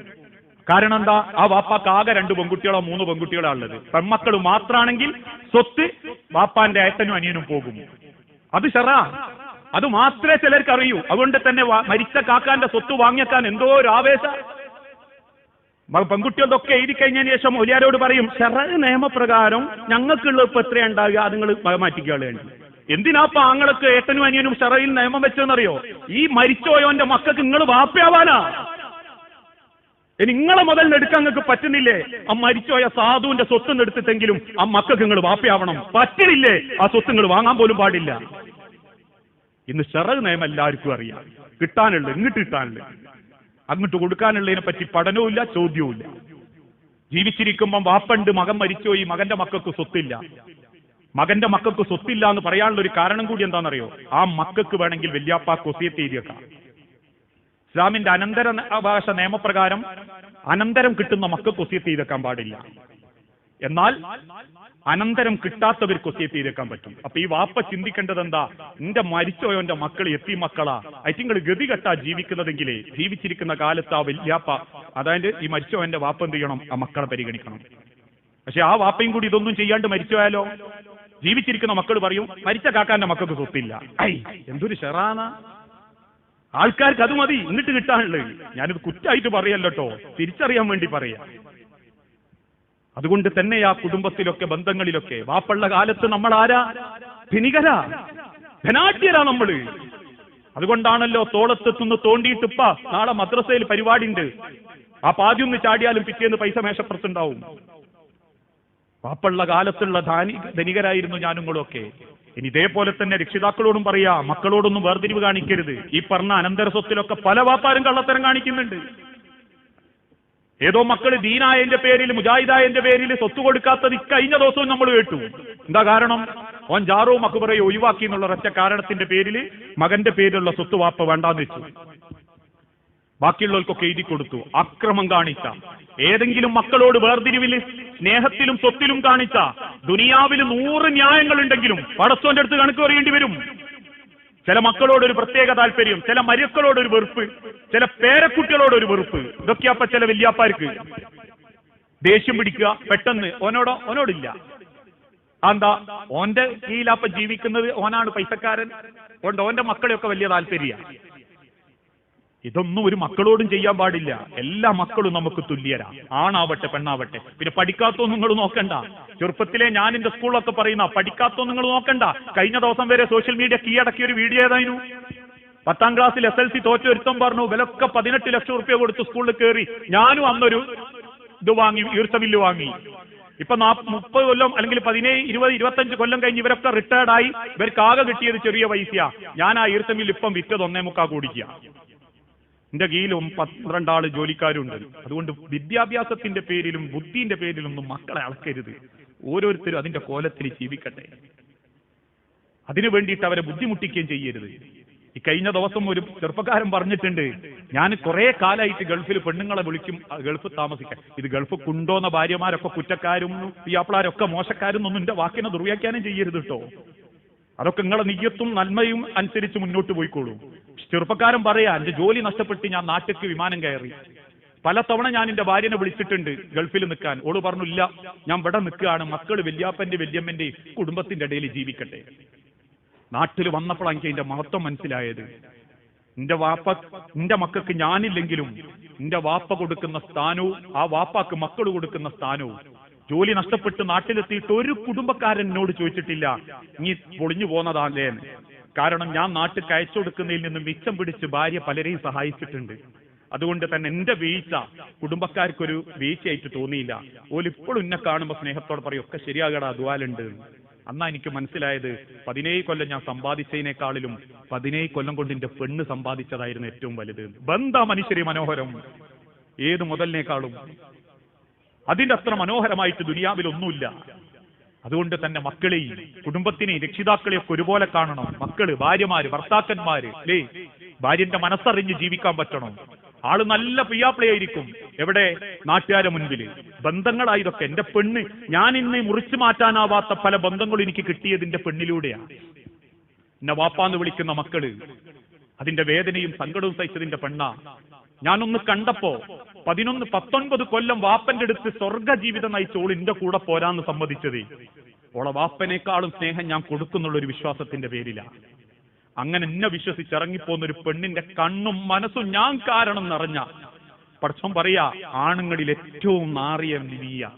കാരണം എന്താ? ആ വാപ്പാക്ക് ആകെ 2 പെൺകുട്ടികളോ 3 പെൺകുട്ടികളോ ഉള്ളത്. പെൺമക്കൾ മാത്രമാണെങ്കിൽ സ്വത്ത് വാപ്പാന്റെ ഏട്ടനും അനിയനും പോകും. അത് ശറാ. അത് മാത്രമേ ചിലർക്ക് അറിയൂ. അതുകൊണ്ട് തന്നെ മരിച്ച കാക്കാന്റെ സ്വത്ത് വാങ്ങിക്കാൻ എന്തോ ഒരു ആവേശ. പെൺകുട്ടികളൊക്കെ എഴുതി കഴിഞ്ഞതിന് ശേഷം ഒലിയാരോട് പറയും, ശറ നിയമപ്രകാരം ഞങ്ങൾക്കുള്ള ഇപ്പൊ എത്രയുണ്ടാകുക, അത് നിങ്ങൾ മാറ്റിക്കുകയാണ്. എന്തിനാപ്പ ആങ്ങൾക്ക് ഏട്ടനും അനിയനും ശറയിൽ നിയമം വെച്ചെന്നറിയോ? ഈ മരിച്ചോയോന്റെ മക്കൾക്ക് നിങ്ങൾ വാപ്പയാവാനാ. നിങ്ങളെ മുതൽ എടുക്കാൻ നിങ്ങൾക്ക് പറ്റുന്നില്ലേ? ആ മരിച്ചോയ സാധുവിന്റെ സ്വത്ത് എടുത്തിട്ടെങ്കിലും ആ മക്കൾക്ക് നിങ്ങൾ വാപ്പയാവണം. പറ്റില്ലേ? ആ സ്വത്ത് നിങ്ങൾ വാങ്ങാൻ പോലും പാടില്ല. ഇന്ന് ശറ നിയമം എല്ലാവർക്കും അറിയാം. കിട്ടാനുള്ള ഇങ്ങോട്ട് കിട്ടാനുള്ള അങ്ങോട്ട് കൊടുക്കാനുള്ളതിനെ പറ്റി പഠനവും ഇല്ല, ചോദ്യവും ഇല്ല. ജീവിച്ചിരിക്കുമ്പം വാപ്പണ്ട്, മകൻ മരിച്ചുപോയി, മകന്റെ മക്കൾക്ക് സ്വത്തില്ല. മകന്റെ മക്കൾക്ക് സ്വത്തില്ല എന്ന് പറയാനുള്ള ഒരു കാരണം കൂടി എന്താണെന്നറിയോ? ആ മക്കൾക്ക് വേണമെങ്കിൽ വല്യാപ്പാക്ക് വസിയത്ത് ചെയ്തേക്കാം. ഇസ്ലാമിന്റെ അനന്തരാവകാശ നിയമപ്രകാരം അനന്തരം കിട്ടുന്ന മക്കൾക്ക് വസിയത്ത് ചെയ്തേക്കാൻ പാടില്ല. എന്നാൽ അനന്തരം കിട്ടാത്തവർക്ക് വസിയത്ത് ചെയ്തേക്കാൻ പറ്റും. അപ്പൊ ഈ വാപ്പ ചിന്തിക്കേണ്ടത് എന്താ? എന്റെ മരിച്ചോയോന്റെ മക്കൾ എത്തി മക്കളാ, ഐറ്റിങ്ങൾ ഗതികെട്ടാ ജീവിക്കുന്നതെങ്കിലേ ജീവിച്ചിരിക്കുന്ന കാലത്ത് ആ വല്യാപ്പ, അതായത് ഈ മരിച്ചോന്റെ വാപ്പ എന്ത് ചെയ്യണം? ആ മക്കളെ പരിഗണിക്കണം. പക്ഷെ ആ വാപ്പയും കൂടി ഇതൊന്നും ചെയ്യാണ്ട് മരിച്ചുപോയാലോ? ജീവിച്ചിരിക്കുന്ന മക്കൾ പറയും, മരിച്ച കാക്കാന്റെ മക്കൾക്ക് സ്വത്തില്ല. എന്തൊരു ഷെറാന! ആൾക്കാർക്ക് അത് മതി, എന്നിട്ട് കിട്ടാനുള്ളത്. ഞാനിത് കുറ്റായിട്ട് പറയല്ലോ, തിരിച്ചറിയാൻ വേണ്ടി പറയാ. അതുകൊണ്ട് തന്നെ ആ കുടുംബത്തിലൊക്കെ ബന്ധങ്ങളിലൊക്കെ വാപ്പുള്ള കാലത്ത് നമ്മൾ ആരാ? ധനികരാ, ധനാഢ്യരാ നമ്മള്. അതുകൊണ്ടാണല്ലോ തോളത്തെത്തുനിന്ന് തോണ്ടിയിട്ടിപ്പ നാളെ മദ്രസയിൽ പരിപാടി ഉണ്ട്, ആ പാദ്യൊന്ന് ചാടിയാലും പിറ്റേന്ന് പൈസ മേശപ്പുറത്തുണ്ടാവും. വാപ്പുള്ള കാലത്തുള്ള ധനികരായിരുന്നു ഞാനുങ്ങളൊക്കെ. ഇനി ഇതേപോലെ തന്നെ രക്ഷിതാക്കളോടും പറയാ, മക്കളോടൊന്നും വേർതിരിവ് കാണിക്കരുത്. ഈ പറഞ്ഞ അനന്തര സ്വത്തിലൊക്കെ പല വാപ്പാരും കള്ളത്തരം കാണിക്കുന്നുണ്ട്. ഏതോ മക്കള് ദീനായന്റെ പേരിൽ, മുജാഹിദായന്റെ പേരിൽ സ്വത്ത് കൊടുക്കാത്തത് കഴിഞ്ഞ ദിവസവും നമ്മൾ കേട്ടു. എന്താ കാരണം? ഓൻ ജാറോ മക്കുബറയെ ഒഴിവാക്കി എന്നുള്ള ഒരൊറ്റ കാരണത്തിന്റെ പേരിൽ മകന്റെ പേരിലുള്ള സ്വത്ത് വാപ്പ വേണ്ടാന്ന് വെച്ചു. ബാക്കിയുള്ളവർക്കൊക്കെ എഴുതി കൊടുത്തു. അക്രമം കാണിച്ച, ഏതെങ്കിലും മക്കളോട് വേർതിരിവിൽ സ്നേഹത്തിലും സ്വത്തിലും കാണിച്ച, ദുനിയാവിൽ 100 ന്യായങ്ങളുണ്ടെങ്കിലും പടച്ചോന്റെ അടുത്ത് കണക്ക് പറയേണ്ടി വരും. ചില മക്കളോടൊരു പ്രത്യേക താല്പര്യം, ചില മരുക്കളോടൊരു വെറുപ്പ്, ചില പേരക്കുട്ടികളോടൊരു വെറുപ്പ്. ഇതൊക്കെയപ്പ ചില വല്യാപ്പാർക്ക് ദേഷ്യം പിടിക്കുക പെട്ടെന്ന്. ഓനോടില്ല. എന്താ? ഓന്റെ കീഴിലപ്പ ജീവിക്കുന്നത്, ഓനാണ് പൈസക്കാരൻ. അതുകൊണ്ട് ഓന്റെ മക്കളെയൊക്കെ വലിയ താല്പര്യമാണ്. ഇതൊന്നും ഒരു മക്കളോടും ചെയ്യാൻ പാടില്ല. എല്ലാ മക്കളും നമുക്ക് തുല്യരാ, ആണാവട്ടെ പെണ്ണാവട്ടെ. പിന്നെ പഠിക്കാത്തോ നിങ്ങൾ നോക്കണ്ട. ചെറുപ്പത്തിലെ ഞാൻ എന്റെ സ്കൂളൊക്കെ പറയുന്ന പഠിക്കാത്തോ നിങ്ങൾ നോക്കണ്ട. കഴിഞ്ഞ ദിവസം വരെ സോഷ്യൽ മീഡിയ കീഴടക്കിയ ഒരു വീഡിയോ ഏതായിരുന്നു? 10ാം ക്ലാസ്സിൽ SLC തോറ്റൊരുത്തം പറഞ്ഞു, വിലൊക്കെ 18 ലക്ഷം റുപ്യ കൊടുത്ത് സ്കൂളിൽ കയറി. ഞാനും അന്നൊരു ഇത് വാങ്ങി, ഈർച്ചമില്ല് വാങ്ങി. ഇപ്പൊ 30 കൊല്ലം അല്ലെങ്കിൽ 17, 20, 25 കൊല്ലം കഴിഞ്ഞ് ഇവരൊക്കെ റിട്ടയർഡായി. ഇവർക്ക് ആകെ കിട്ടിയത് ചെറിയ പൈസയാ. ഞാൻ ആ ഈർച്ചമില്ല് ഇപ്പം വിറ്റത് 1.25 കോടിക്കുക. എന്റെ കീഴിലും 12 ആള് ജോലിക്കാരുണ്ട്. അതുകൊണ്ട് വിദ്യാഭ്യാസത്തിന്റെ പേരിലും ബുദ്ധിന്റെ പേരിലൊന്നും മക്കളെ അളക്കരുത്. ഓരോരുത്തരും അതിന്റെ കോലത്തിൽ ജീവിക്കട്ടെ. അതിനു വേണ്ടിയിട്ട് അവരെ ബുദ്ധിമുട്ടിക്കുകയും ചെയ്യരുത്. ഈ കഴിഞ്ഞ ദിവസം ഒരു ചെറുപ്പക്കാരൻ പറഞ്ഞിട്ടുണ്ട്, ഞാൻ കുറെ കാലമായിട്ട് ഗൾഫിൽ പെണ്ണുങ്ങളെ വിളിക്കും ഗൾഫ് താമസിക്കാൻ. ഇത് ഗൾഫ് കൊണ്ടുവന്ന ഭാര്യമാരൊക്കെ കുറ്റക്കാരും പിയാപ്പിളാരൊക്കെ മോശക്കാരും ഒന്നും എന്റെ വാക്കിനെ ദുർവ്യാഖ്യാനം ചെയ്യരുത് കേട്ടോ. അതൊക്കെ നിങ്ങളെ നിയ്യത്തും നന്മയും അനുസരിച്ച് മുന്നോട്ട് പോയിക്കോളൂ. ചെറുപ്പക്കാരൻ പറയാ, എന്റെ ജോലി നഷ്ടപ്പെട്ട് ഞാൻ നാട്ടിലേക്ക് വിമാനം കയറി. പല തവണ ഞാൻ എന്റെ ഭാര്യനെ വിളിച്ചിട്ടുണ്ട് ഗൾഫിൽ നിൽക്കാൻ. ഓള് പറഞ്ഞു, ഇല്ല ഞാൻ ഇവിടെ നിൽക്കുകയാണ്, മക്കൾ വല്യാപ്പന്റെ വല്യമ്മന്റെ കുടുംബത്തിന്റെ ഇടയിൽ ജീവിക്കട്ടെ. നാട്ടിൽ വന്നപ്പോൾ എനിക്ക് അതിന്റെ മഹത്വം മനസ്സിലായത്. നിന്റെ മക്കൾക്ക് ഞാനില്ലെങ്കിലും നിന്റെ വാപ്പ കൊടുക്കുന്ന സ്ഥാനവും ആ വാപ്പാക്ക് മക്കൾ കൊടുക്കുന്ന സ്ഥാനവും, ജോലി നഷ്ടപ്പെട്ട് നാട്ടിലെത്തിയിട്ട് ഒരു കുടുംബക്കാരൻ എന്നോട് ചോദിച്ചിട്ടില്ല നീ പൊളിഞ്ഞു പോന്നതാണല്ലേ. കാരണം ഞാൻ നാട്ടിൽ അയച്ചു കൊടുക്കുന്നതിൽ നിന്നും മിച്ചം പിടിച്ച് ഭാര്യ പലരെയും സഹായിച്ചിട്ടുണ്ട്. അതുകൊണ്ട് തന്നെ എന്റെ വീഴ്ച കുടുംബക്കാർക്കൊരു വീഴ്ചയായിട്ട് തോന്നിയില്ല. ഓലിപ്പോഴും എന്നെ കാണുമ്പോൾ സ്നേഹത്തോടെ പറയും ഒക്കെ ശരിയാകടാ ദ്വാലുണ്ട്. അന്നാ എനിക്ക് മനസ്സിലായത് 17 കൊല്ലം ഞാൻ സമ്പാദിച്ചതിനേക്കാളിലും 17 കൊല്ലം കൊണ്ട് എന്റെ പെണ്ണ് സമ്പാദിച്ചതായിരുന്നു ഏറ്റവും വലുത്. ബന്ധ മനുഷ്യരെ മനോഹരം ഏത് മുതലിനേക്കാളും. അതിന്റെ അത്ര മനോഹരമായിട്ട് ദുനിയാവിൽ ഒന്നുമില്ല. അതുകൊണ്ട് തന്നെ മക്കളെയും കുടുംബത്തിനെയും രക്ഷിതാക്കളെയൊക്കെ ഒരുപോലെ കാണണം. മക്കള്, ഭാര്യമാര്, ഭർത്താക്കന്മാര് അല്ലേ, ഭാര്യന്റെ മനസ്സറിഞ്ഞ് ജീവിക്കാൻ പറ്റണം. ആള് നല്ല പിയാപ്ലയായിരിക്കും എവിടെ, നാട്ടുകാരെ മുൻപില്. ബന്ധങ്ങളായതൊക്കെ എന്റെ പെണ്ണ്, ഞാൻ ഇന്ന് മുറിച്ചു മാറ്റാനാവാത്ത പല ബന്ധങ്ങളും എനിക്ക് കിട്ടിയതിന്റെ പെണ്ണിലൂടെയാണ്. എന്നെ വാപ്പാന്ന് വിളിക്കുന്ന മക്കള്, അതിന്റെ വേദനയും സങ്കടവും സഹിച്ചതിന്റെ പെണ്ണ. ഞാനൊന്ന് കണ്ടപ്പോ 19 കൊല്ലം വാപ്പന്റെ അടുത്ത് സ്വർഗ ജീവിതം നയിച്ചോൾ എന്റെ കൂടെ പോരാന്ന് സമ്മതിച്ചത്. ഓളെ വാപ്പനേക്കാളും സ്നേഹം ഞാൻ കൊടുക്കുന്നുള്ള ഒരു വിശ്വാസത്തിന്റെ പേരിലാണ്. അങ്ങനെ എന്നെ വിശ്വസിച്ചിറങ്ങിപ്പോന്നൊരു പെണ്ണിന്റെ കണ്ണും മനസ്സും ഞാൻ കാരണം നിറഞ്ഞ പടച്ചോൻ പറയാ, ആണുങ്ങളിൽ ഏറ്റവും നാറിയ നിവിയ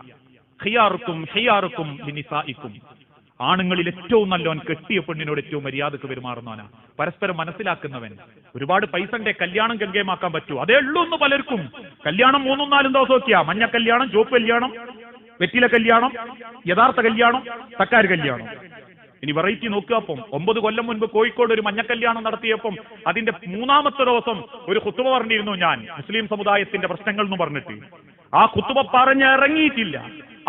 ഖിയാറുക്കും ഖിയാറുക്കും ലിനിസായിക്കും. ആണുങ്ങളിൽ ഏറ്റവും നല്ലവൻ കെട്ടിയ പെണ്ണിനോട് ഏറ്റവും മര്യാദക്ക് പെരുമാറുന്നവനാ, പരസ്പരം മനസ്സിലാക്കുന്നവൻ. ഒരുപാട് പൈസന്റെ കല്യാണം ഗംഗേമാക്കാൻ പറ്റൂ, അതേ ഉള്ളൂ എന്ന് പലർക്കും. കല്യാണം 3-4 ദിവസം ഒക്കെയാ. മഞ്ഞ കല്യാണം, ചുവപ്പ് കല്യാണം, വെറ്റില കല്യാണം, യഥാർത്ഥ കല്യാണം, തക്കാർ കല്യാണം. ഇനി വെറൈറ്റി നോക്കുക. അപ്പം 9 കൊല്ലം മുൻപ് കോഴിക്കോട് ഒരു മഞ്ഞ കല്യാണം നടത്തിയപ്പം അതിന്റെ 3-ാമത്തെ ദിവസം ഒരു ഖുത്ബ പറഞ്ഞിരുന്നു ഞാൻ, മുസ്ലിം സമുദായത്തിന്റെ പ്രശ്നങ്ങൾ എന്ന് പറഞ്ഞിട്ട്. ആ ഖുത്ബ പറഞ്ഞിറങ്ങിയിട്ടില്ല.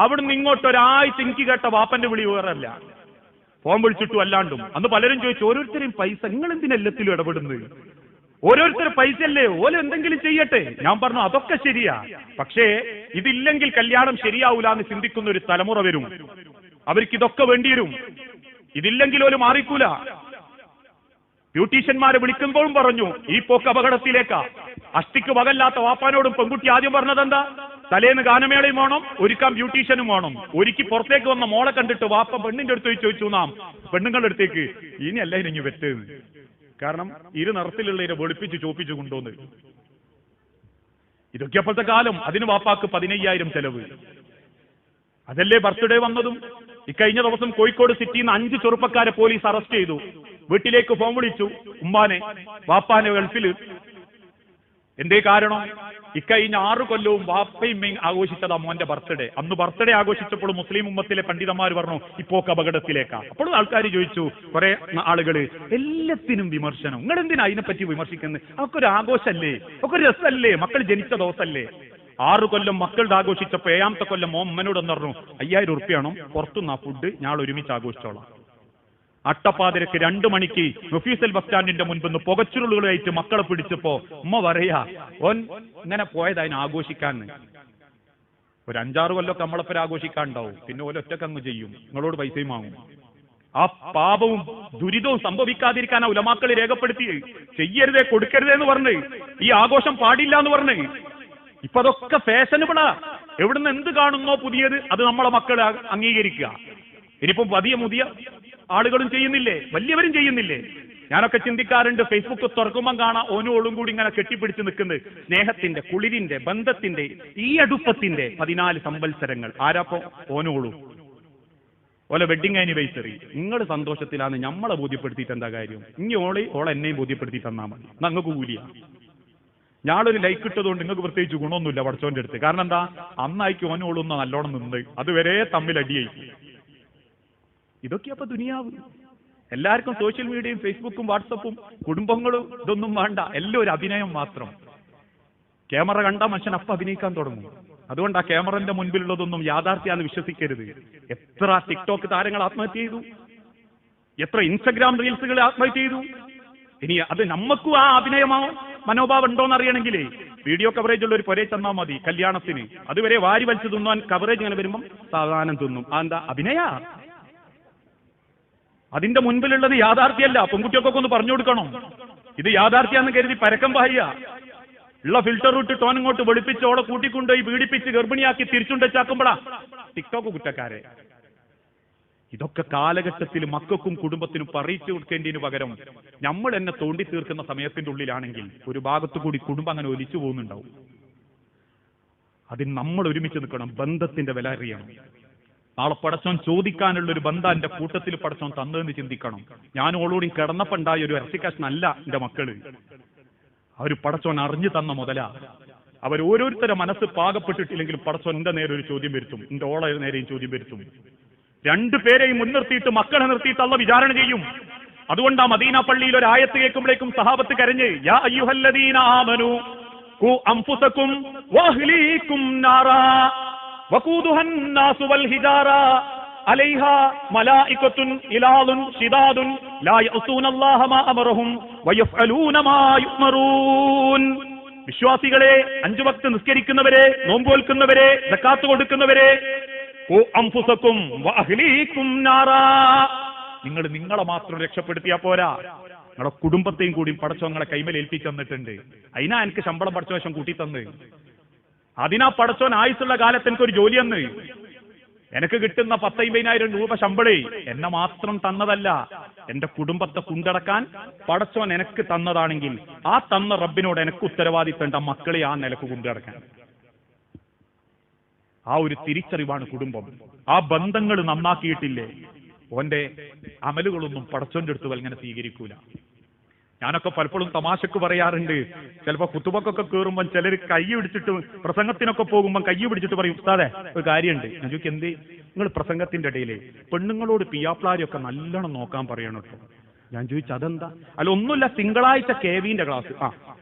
അവിടുന്ന് ഇങ്ങോട്ട് ഒരാഴ്ച എനിക്ക് കേട്ട വാപ്പന്റെ വിളി വേറല്ല, ഫോൺ വിളിച്ചിട്ടും അല്ലാണ്ടും. അന്ന് പലരും ചോദിച്ചു, ഓരോരുത്തരും പൈസ, നിങ്ങൾ എന്തിനെല്ലാത്തിലും ഇടപെടുന്നത്? ഓരോരുത്തരും പൈസ അല്ലേ, ഓരോ എന്തെങ്കിലും ചെയ്യട്ടെ. ഞാൻ പറഞ്ഞു അതൊക്കെ ശരിയാ, പക്ഷേ ഇതില്ലെങ്കിൽ കല്യാണം ശരിയാവൂല എന്ന് ചിന്തിക്കുന്ന ഒരു തലമുറ വരും. അവർക്ക് ഇതൊക്കെ വേണ്ടി വരും. ഇതില്ലെങ്കിൽ ഓല് മാറിക്കൂല. ബ്യൂട്ടീഷ്യന്മാരെ വിളിക്കുമ്പോഴും പറഞ്ഞു ഈ പോക്ക് അപകടത്തിലേക്കാ. അഷ്ടിക്ക് വകല്ലാത്ത വാപ്പാനോടും പെൺകുട്ടി ആദ്യം പറഞ്ഞതെന്താ, തലേന്ന് ഗാനമേളയും വേണം, ഒരുക്കാൻ ബ്യൂട്ടീഷ്യനും വേണം. ഒരുക്കി പുറത്തേക്ക് വന്ന മോളെ കണ്ടിട്ട് വാപ്പ പെണ്ണിന്റെ അടുത്ത് ചോദിച്ചു, നാം പെണ്ണുങ്ങളുടെ അടുത്തേക്ക് ഇനി അല്ല ഇനി വെറ്റേന്ന്. കാരണം ഇരു നിറത്തിലുള്ളതിനെ വെളുപ്പിച്ച് ചോപ്പിച്ച് കൊണ്ടുവന്ന്. ഇതൊക്കെ അപ്പോഴത്തെ കാലം. അതിന് വാപ്പാക്ക് 15,000 ചെലവ്. അതല്ലേ ബർത്ത്ഡേ വന്നതും. ഇക്കഴിഞ്ഞ ദിവസം കോഴിക്കോട് സിറ്റിയിൽ നിന്ന് 5 ചെറുപ്പക്കാരെ പോലീസ് അറസ്റ്റ് ചെയ്തു. വീട്ടിലേക്ക് ഫോൺ വിളിച്ചു, ഉമ്മാനെ വാപ്പാനെ ഗൾഫില്. എന്തേ കാരണം? ഇക്കഴിഞ്ഞ 6 കൊല്ലവും വാപ്പയും ആഘോഷിച്ചതാ മോന്റെ ബർത്ത്ഡേ. അന്ന് ബർത്ത്ഡേ ആഘോഷിച്ചപ്പോൾ മുസ്ലിം ഉമ്മത്തിലെ പണ്ഡിതന്മാർ പറഞ്ഞു ഇപ്പോക്ക് അപകടത്തിലേക്കാ. അപ്പോൾ ആൾക്കാർ ചോദിച്ചു, കുറെ ആളുകള്, എല്ലാത്തിനും വിമർശനം, നിങ്ങൾ എന്തിനാ അതിനെപ്പറ്റി വിമർശിക്കുന്നത്? അതൊക്കെ ആഘോഷല്ലേ, ഒക്കെ രസമല്ലേ, മക്കൾ ജനിച്ച ദിവസമല്ലേ. 6 കൊല്ലം മക്കളുടെ ആഘോഷിച്ചപ്പോ 7-ാമത്തെ കൊല്ലം മോമ്മനോടൊന്ന് പറഞ്ഞു 5,000 ഉറുപ്പ്യാണോ പുറത്തുനിന്ന് ആ ഫുഡ് ഞാൻ ഒരുമിച്ച് ആഘോഷിച്ചോളാം. അട്ടപ്പാതിരക്ക് 2 മണിക്ക് നഫീസൽ ബസ് സ്റ്റാൻഡിന്റെ മുൻപിന്ന് പുകച്ചുരുളുകളായിട്ട് മക്കളെ പിടിച്ചപ്പോ ഉമ്മ പറയാ, ഓൻ ഇങ്ങനെ പോയത് അതിന് ആഘോഷിക്കാന്ന്. ഒരു 5-6 കൊല്ലമൊക്കെ നമ്മളെപ്പോ ആഘോഷിക്കാനുണ്ടാവും. പിന്നെ ഓല ഒറ്റക്ക് അങ്ങ് ചെയ്യും, നിങ്ങളോട് പൈസയും വാങ്ങും. ആ പാപവും ദുരിതവും സംഭവിക്കാതിരിക്കാൻ ആ ഉലമാക്കൾ രേഖപ്പെടുത്തി ചെയ്യരുതേ, കൊടുക്കരുതേ എന്ന് പറഞ്ഞ്, ഈ ആഘോഷം പാടില്ല എന്ന് പറഞ്ഞ്. ഇപ്പൊ അതൊക്കെ ഫാഷനബിളാ. എവിടുന്ന് എന്ത് കാണുന്നോ പുതിയത് അത് നമ്മളെ മക്കളെ അംഗീകരിക്കുക. ഇനിയിപ്പം പുതിയ ആളുകളും ചെയ്യുന്നില്ലേ, വലിയവരും ചെയ്യുന്നില്ലേ. ഞാനൊക്കെ ചിന്തിക്കാറുണ്ട്, ഫേസ്ബുക്ക് തുറക്കുമ്പം കാണാം ഓനും ഓളും കൂടി ഇങ്ങനെ കെട്ടിപ്പിടിച്ച് നിൽക്കുന്നത്. സ്നേഹത്തിന്റെ, കുളിരിന്റെ, ബന്ധത്തിന്റെ, ഈ അടുപ്പത്തിന്റെ 14 സംവത്സരങ്ങൾ. ആരാപ്പോ? ഓനോളും ഓലെ വെഡിങ് ആനിവേഴ്സറി. നിങ്ങൾ സന്തോഷത്തിലാണ്, നമ്മളെ ബോധ്യപ്പെടുത്തിയിട്ട് എന്താ കാര്യം? ഇനി ഓളെ എന്നെയും ബോധ്യപ്പെടുത്തി തന്നാ മതി, നിങ്ങൾക്ക് കൂലിയാ. ഞാളൊരു ലൈക്ക് ഇട്ടതുകൊണ്ട് നിങ്ങൾക്ക് പ്രത്യേകിച്ച് ഗുണമൊന്നുമില്ല പടച്ചോന്റെ അടുത്ത്. കാരണം എന്താ, അന്നായിക്ക് ഓനോളൊന്ന് നല്ലോണം നിന്ന്, അതുവരെ തമ്മിൽ അടിയായി. ഇതൊക്കെ അപ്പൊ ദുനിയാവ്. എല്ലാവർക്കും സോഷ്യൽ മീഡിയയും ഫേസ്ബുക്കും വാട്സപ്പും കുടുംബങ്ങളും ഇതൊന്നും വേണ്ട, എല്ലാം ഒരു അഭിനയം മാത്രം. ക്യാമറ കണ്ട മനുഷ്യൻ അപ്പം അഭിനയിക്കാൻ തുടങ്ങും. അതുകൊണ്ട് ആ ക്യാമറന്റെ മുൻപിലുള്ളതൊന്നും യാഥാർത്ഥ്യാന്ന് വിശ്വസിക്കരുത്. എത്ര ടിക്ടോക്ക് താരങ്ങൾ ആത്മഹത്യ ചെയ്തു, എത്ര ഇൻസ്റ്റഗ്രാം റീൽസുകൾ ആത്മഹത്യ ചെയ്തു. ഇനി അത് നമുക്കും ആ അഭിനയമാവും മനോഭാവം ഉണ്ടോന്ന് അറിയണമെങ്കിലേ വീഡിയോ കവറേജ് ഉള്ള ഒരു പൊരേ ചെന്നാൽ മതി കല്യാണത്തിന്. അതുവരെ വാരി വലിച്ചു തിന്നാൻ കവറേജ് ഇങ്ങനെ വരുമ്പം സാധാരണ തിന്നും. അതെന്താ? അഭിനയ. അതിന്റെ മുൻപിലുള്ളത് യാഥാർത്ഥ്യമല്ല. പെൺകുട്ടിയൊക്കെ ഒന്ന് പറഞ്ഞു കൊടുക്കണം, ഇത് യാഥാർത്ഥ്യാന്ന് കരുതി പരക്കം പായ. ഉള്ള ഫിൽറ്റർ ഇട്ട് ടോനിങ്ങോട്ട് വെളുപ്പിച്ചോളെ കൂട്ടിക്കൊണ്ടുപോയി പീഡിപ്പിച്ച് ഗർഭിണിയാക്കി തിരിച്ചുണ്ടച്ചാക്കുമ്പോഴാ ടിക്ടോക്ക് കുറ്റക്കാരെ. ഇതൊക്കെ കാലഘട്ടത്തിൽ മക്കൾക്കും കുടുംബത്തിനും പറയിച്ചു കൊടുക്കേണ്ടതിന് പകരം നമ്മൾ എന്നെ തോണ്ടി തീർക്കുന്ന സമയത്തിന്റെ ഉള്ളിലാണെങ്കിൽ ഒരു ഭാഗത്തു കൂടി കുടുംബം അങ്ങനെ ഒലിച്ചു പോകുന്നുണ്ടാവും. അതിന് നമ്മൾ ഒരുമിച്ച് നിൽക്കണം. ബന്ധത്തിന്റെ വില അറിയണം. നാളെ പടച്ചോൻ ചോദിക്കാനുള്ള ഒരു ബന്ധം എന്റെ കൂട്ടത്തിൽ പടച്ചോൻ തന്നതെന്ന് ചിന്തിക്കണം. ഞാൻ ഓളോടി കിടന്നപ്പുണ്ടായ ഒരു ഇറച്ചിക്കഷ്ണല്ല എന്റെ മക്കള്. അവർ പടച്ചോൻ അറിഞ്ഞു തന്ന മുതലാ. അവർ ഓരോരുത്തരുടെ മനസ്സ് പാകപ്പെട്ടിട്ടില്ലെങ്കിലും പടച്ചോൻ എന്റെ നേരെ ഒരു ചോദ്യം വരുത്തും, എന്റെ ഓളെ നേരെയും ചോദ്യം വരുത്തും. രണ്ടുപേരെയും മുൻനിർത്തിയിട്ട് മക്കളെ നിർത്തിയിട്ട് അള്ള വിചാരണ ചെയ്യും. അതുകൊണ്ടാ മദീന പള്ളിയിൽ ഒരു ആയത്ത് കേൾക്കുമ്പോഴേക്കും സഹാബത്ത് കരഞ്ഞ്, യാ അയ്യുഹല്ലദീന ആമനു ഖു അൻഫുസകും വഅഹ്ലീകും നാറാ വഖൂദുഹൻ നാസു വൽ ഹിജാറ അലൈഹാ മലായികത്തുൻ ഇലാദുൻ ശിദാദുൻ ലാ യഅസൂനല്ലാഹ മാ അമറഹും വയഫ്അലൂന മാ യുഅ്മറൂൻ. വിശ്വാസികളെ, 5 വക്ത് നിസ്കരിക്കുന്നവരെ, നോമ്പ് നോൽക്കുന്നവരെ, സക്കാത്ത് കൊടുക്കുന്നവരെ, ഖു അൻഫുസകും വഅഹ്ലീകും നാറാ, നിങ്ങൾ നിങ്ങളെ മാത്രം രക്ഷപ്പെടുത്തിയാ പോരാ, നിങ്ങളുടെ കുടുംബത്തെയും കൂടി പടച്ചോങ്ങളെ കൈമേൽ ഏൽപ്പിച്ചു തന്നിട്ടുണ്ട്. അതിനാ എനിക്ക് ശമ്പളം പടച്ചോശം കൂട്ടി തന്ന്, അതിനാ പടച്ചോൻ ആയുസുള്ള കാലത്ത് എനിക്കൊരു ജോലി തന്ന്. എനിക്ക് കിട്ടുന്ന 10-50,000 രൂപ ശമ്പളേ എന്നെ മാത്രം തന്നതല്ല, എന്റെ കുടുംബത്തെ കൊണ്ടടക്കാൻ പടച്ചോൻ എനിക്ക് തന്നതാണെങ്കിൽ ആ തന്ന റബ്ബിനോട് എനിക്ക് ഉത്തരവാദിത്തം ആ മക്കളെ ആ നിലക്ക് കൊണ്ടടക്കാൻ. ആ ഒരു തിരിച്ചറിവാണ് കുടുംബം. ആ ബന്ധങ്ങൾ നന്നാക്കിയിട്ടില്ലേ ഓന്റെ അമലുകളൊന്നും പടച്ചോന്റെ അടുത്ത് അങ്ങനെ സ്വീകരിക്കൂല. ഞാനൊക്കെ പലപ്പോഴും തമാശക്ക് പറയാറുണ്ട്, ചിലപ്പോ കുത്തുബക്കൊക്കെ കയറുമ്പോൾ ചിലർ കൈ പിടിച്ചിട്ട്, പ്രസംഗത്തിനൊക്കെ പോകുമ്പോൾ കൈ പിടിച്ചിട്ട് പറയും, ഉസ്താദേ ഒരു കാര്യമുണ്ട്. ഞാൻ ചോദിക്കും, എന്തേ? നിങ്ങൾ പ്രസംഗത്തിന്റെ ഇടയിൽ പെണ്ണുങ്ങളോട് പിയാപ്ലാരിയൊക്കെ നല്ലോണം നോക്കാൻ പറയണം കേട്ടോ. ഞാൻ ചോദിച്ചു അതെന്താ? അല്ല ഒന്നുമില്ല, തിങ്കളാഴ്ച കെവിന്റെ ക്ലാസ്,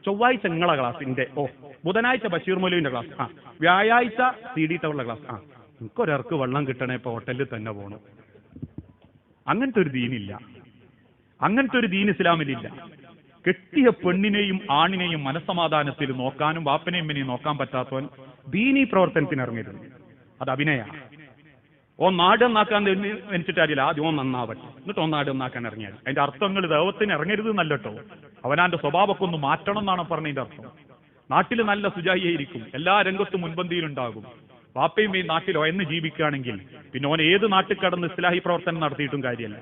ചൊവ്വാഴ്ച നിങ്ങളെ ക്ലാസിന്റെ, ബുധനാഴ്ച ബഷീർ മൊലുവിന്റെ ക്ലാസ്, വ്യാഴാഴ്ച CD ടവറിലെ ക്ലാസ്. എനിക്കൊരിറക്ക് വെള്ളം കിട്ടണേ ഇപ്പൊ ഹോട്ടലിൽ തന്നെ പോകണം. അങ്ങനത്തെ ഒരു ദീനില്ല, അങ്ങനത്തെ ഒരു ദീൻ ഇസ്ലാമിലില്ല. കെട്ടിയ പെണ്ണിനെയും ആണിനെയും മനസ്സമാധാനത്തിൽ നോക്കാനും വാപ്പനെയും ഇമ്മനെയും നോക്കാൻ പറ്റാത്തവൻ ദീനീ പ്രവർത്തനത്തിന് ഇറങ്ങരുത്. അത് അഭിനയ. നാട് നന്നാക്കാൻ വെച്ചിട്ടറിയില്ല, ആദ്യം നന്നാവട്ടെ എന്നിട്ട് നാട് നന്നാക്കാൻ ഇറങ്ങിയാൽ അതിന്റെ അർത്ഥങ്ങൾ ദൈവത്തിന് ഇറങ്ങരുത് എന്നല്ലോ. അവനാന്റെ സ്വഭാവമൊക്കെ ഒന്ന് മാറ്റണം എന്നാണ് പറഞ്ഞതിന്റെ അർത്ഥം. നാട്ടിൽ നല്ല സുജായിയായിരിക്കും, എല്ലാ രംഗത്തും മുൻപന്തിയിലുണ്ടാകും. വാപ്പയും ഈ നാട്ടിലോ എന്ന് ജീവിക്കുകയാണെങ്കിൽ പിന്നെ ഓൻ ഏത് നാട്ടിൽ കടന്ന് ഇസ്ലാഹി പ്രവർത്തനം നടത്തിയിട്ടും കാര്യമല്ല.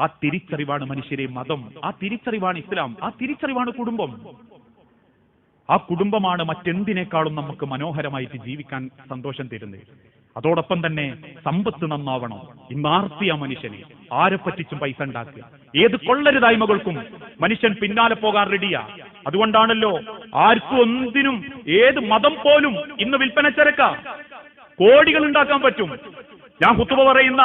ആ തിരിച്ചറിവാണ് മനുഷ്യരെ മതം, ആ തിരിച്ചറിവാണ് ഇസ്ലാം, ആ തിരിച്ചറിവാണ് കുടുംബം. ആ കുടുംബമാണ് മറ്റെന്തിനേക്കാളും നമുക്ക് മനോഹരമായിട്ട് ജീവിക്കാൻ സന്തോഷം തരുന്നത്. അതോടൊപ്പം തന്നെ സമ്പത്ത് നന്നാവണം. ഇന്നാർത്തിയ മനുഷ്യനെ ആരെ പറ്റിച്ചും പൈസ ഉണ്ടാക്കുക, ഏത് കൊള്ളരുതായ്മകൾക്കും മനുഷ്യൻ പിന്നാലെ പോകാൻ റെഡിയാ. അതുകൊണ്ടാണല്ലോ ആർക്കും എന്തിനും ഏത് മതം പോലും ഇന്ന് വിൽപ്പന ചരക്ക, കോടികൾ ഉണ്ടാക്കാൻ പറ്റും. ഞാൻ ഖുതുബ പറയുന്ന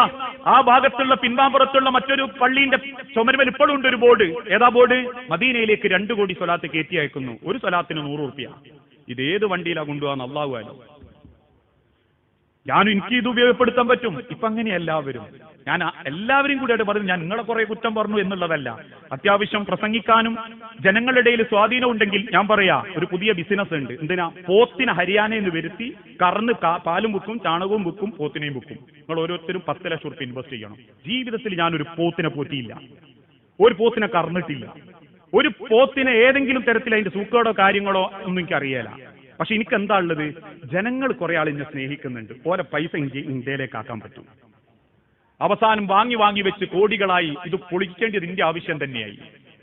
ആ ഭാഗത്തുള്ള പിൻവാമ്പുറത്തുള്ള മറ്റൊരു പള്ളിന്റെ ചുമരുമേൽ ഇപ്പോഴും ഉണ്ട് ഒരു ബോർഡ്. ഏതാ ബോർഡ്? മദീനയിലേക്ക് 2 കോടി സ്വലാത്ത് കയറ്റി അയക്കുന്നു, ഒരു സ്വലാത്തിന് 100 റുപ്യ. ഇത് ഏത് വണ്ടിയിലാണ് കൊണ്ടുപോകാൻ അള്ളാഹുവാലോ. ഞാനും എനിക്ക് ഇത് ഉപയോഗപ്പെടുത്താൻ പറ്റും. ഇപ്പൊ അങ്ങനെ എല്ലാവരും, ഞാൻ എല്ലാവരും കൂടിയായിട്ട് പറഞ്ഞു, ഞാൻ നിങ്ങളെ കുറെ കുറ്റം പറഞ്ഞു എന്നുള്ളതല്ല. അത്യാവശ്യം പ്രസംഗിക്കാനും ജനങ്ങളുടെ ഇടയിൽ സ്വാധീനം ഉണ്ടെങ്കിൽ ഞാൻ പറയാ, ഒരു പുതിയ ബിസിനസ് ഉണ്ട്. എന്തിനാ? പോത്തിനെ ഹരിയാനയിൽ നിന്ന് വരുത്തി കറന്ന് പാലും വിൽക്കും, ചാണകവും വിൽക്കും, പോത്തിനെയും വിൽക്കും. നിങ്ങൾ ഓരോരുത്തരും 10 ലക്ഷം റുപ്യ ഇൻവെസ്റ്റ് ചെയ്യണം. ജീവിതത്തിൽ ഞാനൊരു പോത്തിനെ പോറ്റിയില്ല, ഒരു പോത്തിനെ കറന്നിട്ടില്ല, ഒരു പോത്തിനെ ഏതെങ്കിലും തരത്തിൽ അതിന്റെ സൂക്കേടോ കാര്യങ്ങളോ ഒന്നും എനിക്ക് അറിയാല. പക്ഷെ എനിക്ക് എന്താ ഉള്ളത്? ജനങ്ങൾ കുറെ ആൾ എന്നെ സ്നേഹിക്കുന്നുണ്ട്, ഓരോ പൈസ ഇന്ത്യയിലേക്ക് ആക്കാൻ പറ്റും. അവസാനം വാങ്ങി വെച്ച് കോടികളായി. ഇത് പൊളിക്കേണ്ടത് ഇതിന്റെ ആവശ്യം തന്നെയായി.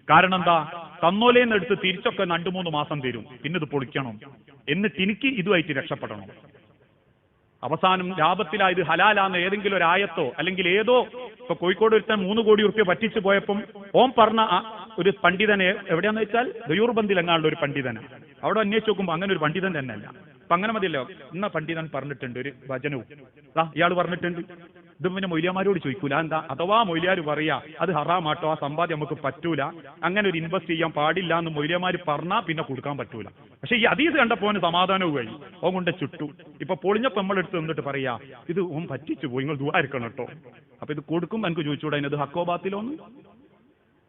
കാരണം എന്താ? തന്നോലേന്ന് എടുത്ത് തിരിച്ചൊക്കെ 2-3 മാസം തരും, പിന്നെ ഇത് പൊളിക്കണം, എന്നിട്ട് എനിക്ക് ഇതുമായിട്ട് രക്ഷപ്പെടണം. അവസാനം ലാഭത്തിലായത് ഹലാലാന്ന് ഏതെങ്കിലും ഒരു ആയത്തോ അല്ലെങ്കിൽ ഏതോ, ഇപ്പൊ കോഴിക്കോട് ഒരുത്താൻ 3 കോടി റുപ്യ പറ്റിച്ചു പോയപ്പം ഓൻ പറഞ്ഞ ഒരു പണ്ഡിതനെ എവിടെയാന്ന് വെച്ചാൽ ദയൂർബന്ദിലെങ്ങാനുള്ള ഒരു പണ്ഡിതന. അവിടെ അന്വേഷിച്ച് നോക്കുമ്പോ അങ്ങനെ ഒരു പണ്ഡിതൻ തന്നെയല്ല. അപ്പൊ അങ്ങനെ മതിയല്ലോ, ഇന്ന പണ്ഡിതൻ പറഞ്ഞിട്ടുണ്ട് ഒരു വചനവും, ഇയാൾ പറഞ്ഞിട്ടുണ്ട്. ഇത് പിന്നെ മൊയ്ലിയാമാരോട് ചോദിക്കൂല. എന്താ? അഥവാ മൊയ്ലിയാർ പറയാ അത് ഹറാമാട്ടോ, ആ സമ്പാദ്യം നമുക്ക് പറ്റൂല, അങ്ങനെ ഒരു ഇൻവെസ്റ്റ് ചെയ്യാൻ പാടില്ല എന്ന് മൊയ്ലിയാമാര് പറഞ്ഞാൽ പിന്നെ കൊടുക്കാൻ പറ്റൂല. പക്ഷെ ഈ ഹദീസ് കണ്ടപ്പോ സമാധാനവും കഴിയും, ഓൻ കൊണ്ട് ചുട്ടു. ഇപ്പൊ പൊളിഞ്ഞപ്പോ നമ്മളെടുത്ത് നിന്നിട്ട് പറയാ ഇത് ഓൻ പറ്റിച്ചു പോയി, നിങ്ങൾ ദുആ ഇരിക്കണം കേട്ടോ. അപ്പൊ ഇത് കൊടുക്കുമ്പോ എനിക്ക് ചോദിച്ചുകൂടാ അതിനത് ഹക്കോബാത്തിലോന്ന്.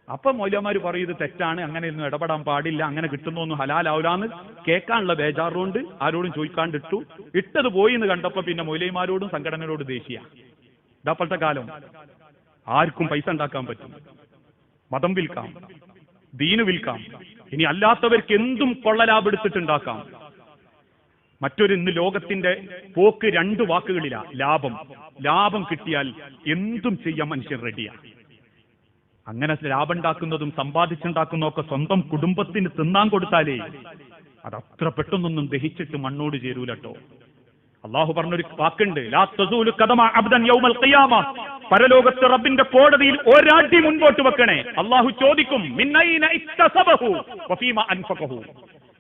അപ്പൊ മൗലവിമാര് പറയും ഇത് തെറ്റാണ്, അങ്ങനെ ഒന്നും ഇടപെടാൻ പാടില്ല, അങ്ങനെ കിട്ടുന്നൊന്നും ഹലാലാവൂലാന്ന് കേൾക്കാനുള്ള ബേജാറുകൊണ്ട് ആരോടും ചോദിക്കാണ്ടിട്ടു. ഇട്ടത് പോയി എന്ന് കണ്ടപ്പോ പിന്നെ മൗലവിമാരോടും സംഘടനയോടും ദേഷ്യ. ഇതാപ്പോഴത്തെ കാലം. ആർക്കും പൈസ ഉണ്ടാക്കാൻ പറ്റും, മതം വിൽക്കാം, ദീന് വിൽക്കാം, ഇനി അല്ലാത്തവർക്ക് എന്തും കൊള്ളലാഭെടുത്തിട്ടുണ്ടാക്കാം. മറ്റൊരു ഇന്ന് ലോകത്തിന്റെ പോക്ക് 2 വാക്കുകളിലാ: ലാഭം കിട്ടിയാൽ എന്തും ചെയ്യാൻ മനുഷ്യൻ റെഡിയാണ്. അങ്ങനെ ലാഭം ഉണ്ടാക്കുന്നതും സമ്പാദിച്ചുണ്ടാക്കുന്നതും ഒക്കെ സ്വന്തം കുടുംബത്തിന് തിന്നാൻ കൊടുത്താലേ അതത്ര പെട്ടെന്നൊന്നും ദഹിച്ചിട്ട് മണ്ണോട് ചേരൂലട്ടോ. അള്ളാഹു പറഞ്ഞൊരു വാക്കുണ്ട്, ലാ തസൂലു ഖദമ അബ്ദൻ യൗമൽ ഖിയാമ. പരലോകത്ത് റബ്ബിന്റെ കോടതിയിൽ ഒരടി മുൻപോട്ട് വെക്കണേ. അള്ളാഹു ചോദിക്കും, മിൻ ഐന ഇക്തസബഹു വഫീമ അൻഫഖഹു.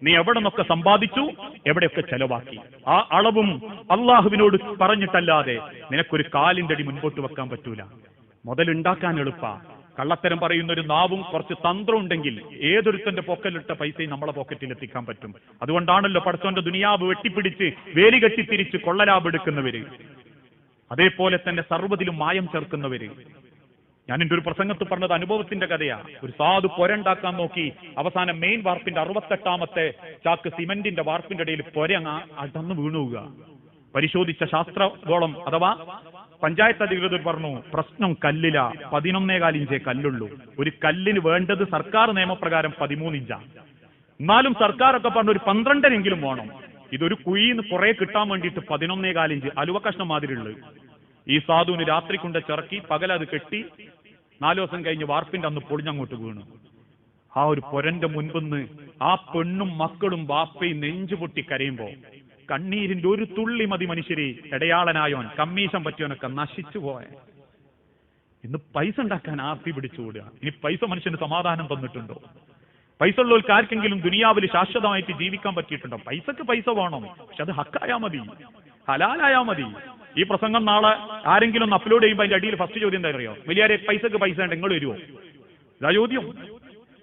നീ എവിടെ നിന്നൊക്കെ സമ്പാദിച്ചു, എവിടെയൊക്കെ ചെലവാക്കി. ആ അളവും അള്ളാഹുവിനോട് പറഞ്ഞിട്ടല്ലാതെ നിനക്കൊരു കാലിന്റെ അടി മുൻപോട്ട് വെക്കാൻ പറ്റൂല. മുതലുണ്ടാക്കാൻ എളുപ്പ. കള്ളത്തരം പറയുന്ന ഒരു നാവും കുറച്ച് തന്ത്രം ഉണ്ടെങ്കിൽ ഏതൊരുത്തന്റെ പോക്കലിട്ട പൈസയും നമ്മളെ പോക്കറ്റിൽ എത്തിക്കാൻ പറ്റും. അതുകൊണ്ടാണല്ലോ പടച്ചോന്റെ ദുനിയാവ് വെട്ടിപ്പിടിച്ച് വേലി കെട്ടിത്തിരിച്ച് കൊള്ളലാഭം എടുക്കുന്നവര്, അതേപോലെ തന്നെ സർവ്വതിലും മായം ചേർക്കുന്നവര്. ഞാൻ എന്റെ ഒരു പ്രസംഗത്തിൽ പറഞ്ഞത് അനുഭവത്തിന്റെ കഥയാ. ഒരു സാധു പൊരണ്ടാക്കാൻ നോക്കി, അവസാനം മെയിൻ വാർപ്പിന്റെ 68ാമത്തെ ചാക്ക് സിമന്റിന്റെ വാർപ്പിന്റെ ഇടയിൽ പൊര അടന്ന് വീണുക. പരിശോധിച്ച ശാസ്ത്രഗോളം അഥവാ പഞ്ചായത്ത് അധികൃതർ പറഞ്ഞു, പ്രശ്നം കല്ലില. 11.25 ഇഞ്ചേ കല്ലുള്ളൂ. ഒരു കല്ലിന് വേണ്ടത് സർക്കാർ നിയമപ്രകാരം 13 ഇഞ്ചാണ്. എന്നാലും സർക്കാരൊക്കെ പറഞ്ഞു ഒരു 12 വേണം. ഇതൊരു കുഴിന്ന് കുറെ കിട്ടാൻ വേണ്ടിയിട്ട് 11.25 ഇഞ്ച് അലുവ കഷ്ണം മാതിരിയുള്ളു. ഈ സാധുവിന് രാത്രി കൊണ്ട് ചിറക്കി, പകലത് കെട്ടി, 4 ദിവസം കഴിഞ്ഞ് വാർപ്പിന്റെ അന്ന് പൊളിഞ്ഞങ്ങോട്ട് വീണു. ആ ഒരു പൊരന്റെ മുൻപിന്ന് ആ പെണ്ണും മക്കളും ബാപ്പയും നെഞ്ചുപൊട്ടി കരയുമ്പോ കണ്ണീരിന്റെ ഒരു തുള്ളി മതി മനുഷ്യരെ. ഇടയാളനായോൻ, കമ്മീഷൻ പറ്റിയോനൊക്കെ നശിച്ചു പോയ. ഇന്ന് പൈസ ഉണ്ടാക്കാൻ ആർത്തി പിടിച്ചുകൂടുക. ഇനി പൈസ മനുഷ്യന് സമാധാനം തന്നിട്ടുണ്ടോ? പൈസ ഉള്ളവർക്ക് ആർക്കെങ്കിലും ദുനിയാവിൽ ശാശ്വതമായിട്ട് ജീവിക്കാൻ പറ്റിയിട്ടുണ്ടോ? പൈസക്ക് പൈസ വേണം, പക്ഷെ അത് ഹക്കായാ മതി, ഹലാലായാ മതി. ഈ പ്രസംഗം നാളെ ആരെങ്കിലും ഒന്ന് അപ്ലോഡ് ചെയ്യുമ്പോൾ അതിന്റെ അടിയിൽ ഫസ്റ്റ് ചോദ്യം എന്താ അറിയോ? വലിയാരെ പൈസക്ക് പൈസ ഉണ്ട്, നിങ്ങൾ വരുമോ? ഇതാ ചോദ്യം.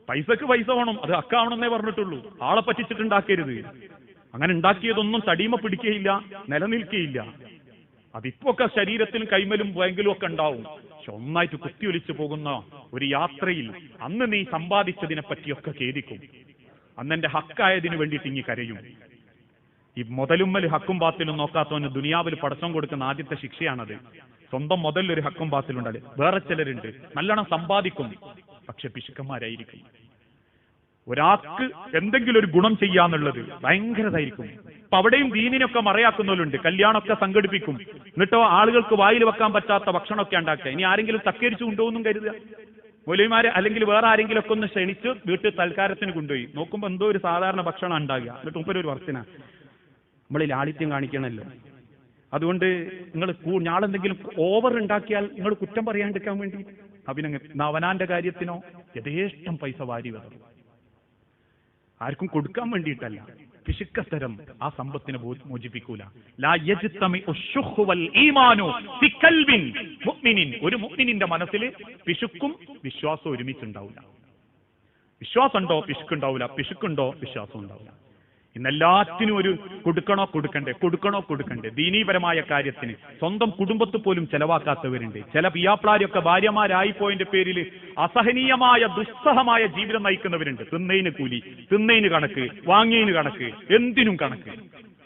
പൈസക്ക് പൈസ വേണം, അത് ഹക്കാവണമെന്നേ പറഞ്ഞിട്ടുള്ളൂ. ആളെ പറ്റിച്ചിട്ടുണ്ടാക്കരുത്. അങ്ങനെ ഉണ്ടാക്കിയതൊന്നും തടിമ പിടിക്കുകയില്ല, നിലനിൽക്കുകയില്ല. അതിപ്പൊക്കെ ശരീരത്തിലും കൈമലും ബാങ്കിലും ഒക്കെ ഉണ്ടാവും. പക്ഷെ ഒന്നായിട്ട് കുത്തിയൊലിച്ചു പോകുന്ന ഒരു യാത്രയിൽ അന്ന് നീ സമ്പാദിച്ചതിനെ പറ്റിയൊക്കെ ഖേദിക്കും. അന്ന് എന്റെ ഹക്കായതിനു വേണ്ടിയിട്ട് ഇങ്ങി കരയും. ഈ മുതലുമ്മൽ ഹക്കും ബാത്തിലും നോക്കാത്തവന് ദുനിയാവിൽ പടച്ചം കൊടുക്കുന്ന ആദ്യത്തെ ശിക്ഷയാണത്. സ്വന്തം മുതലൊരു ഹക്കും ബാത്തിലുണ്ടത്. വേറെ ചിലരുണ്ട് നല്ലോണം സമ്പാദിക്കും, പക്ഷെ പിശുക്കന്മാരായിരിക്കും. ഒരാൾക്ക് എന്തെങ്കിലും ഒരു ഗുണം ചെയ്യാന്നുള്ളത് ഭയങ്കരതായിരിക്കും. അപ്പൊ അവിടെയും ദീനിനൊക്കെ മറയാക്കുന്നവരുണ്ട്. കല്യാണമൊക്കെ സംഘടിപ്പിക്കും, എന്നിട്ടോ ആളുകൾക്ക് വായിൽ വെക്കാൻ പറ്റാത്ത ഭക്ഷണമൊക്കെ ഉണ്ടാക്കുക. ഇനി ആരെങ്കിലും തക്കരിച്ചു കൊണ്ടുപോകുന്നും കരുതുക. മൗലവിമാരെ അല്ലെങ്കിൽ വേറെ ആരെങ്കിലും ഒക്കെ ഒന്ന് ക്ഷണിച്ച് വീട്ടിൽ തൽക്കാരത്തിന് കൊണ്ടുപോയി നോക്കുമ്പോൾ എന്തോ ഒരു സാധാരണ ഭക്ഷണം ഉണ്ടാകുക. എന്നിട്ട് മുമ്പൊരു വർഷന നമ്മൾ ലാളിത്യം കാണിക്കണമല്ലോ. അതുകൊണ്ട് നിങ്ങൾ ഞാളെന്തെങ്കിലും ഓവർ ഉണ്ടാക്കിയാൽ നിങ്ങൾ കുറ്റം പറയാണ്ടിരിക്കാൻ വേണ്ടി അവനാന്റെ കാര്യത്തിനോ യഥേഷ്ടം പൈസ വാരി വരും. ആർക്കും കൊടുക്കാൻ വേണ്ടിയിട്ടല്ല, പിശുക്കത്തരം ആ സമ്പത്തിനെ മോചിപ്പിക്കൂല. ഒരു മുഅ്മിനിന്റെ മനസ്സിൽ പിശുക്കും വിശ്വാസവും ഒരുമിച്ചുണ്ടാവില്ല. വിശ്വാസമുണ്ടോ പിശുക്കുണ്ടാവില്ല, പിശുക്കുണ്ടോ വിശ്വാസം ഉണ്ടാവില്ല. ഇന്നെല്ലാത്തിനും ഒരു കൊടുക്കണ്ടേ. ദീനീപരമായ കാര്യത്തിന് സ്വന്തം കുടുംബത്തിൽ പോലും ചെലവാക്കാത്തവരുണ്ട്. ചില പിയാപ്ലാരൊക്കെ ഭാര്യമാരായി പോയതിന്റെ പേരിൽ അസഹനീയമായ ദുസ്സഹമായ ജീവിതം നയിക്കുന്നവരുണ്ട്. തിന്നതിന് കൂലി, തിന്നതിന് കണക്ക്, വാങ്ങിയതിന് കണക്ക്, എന്തിനും കണക്ക്.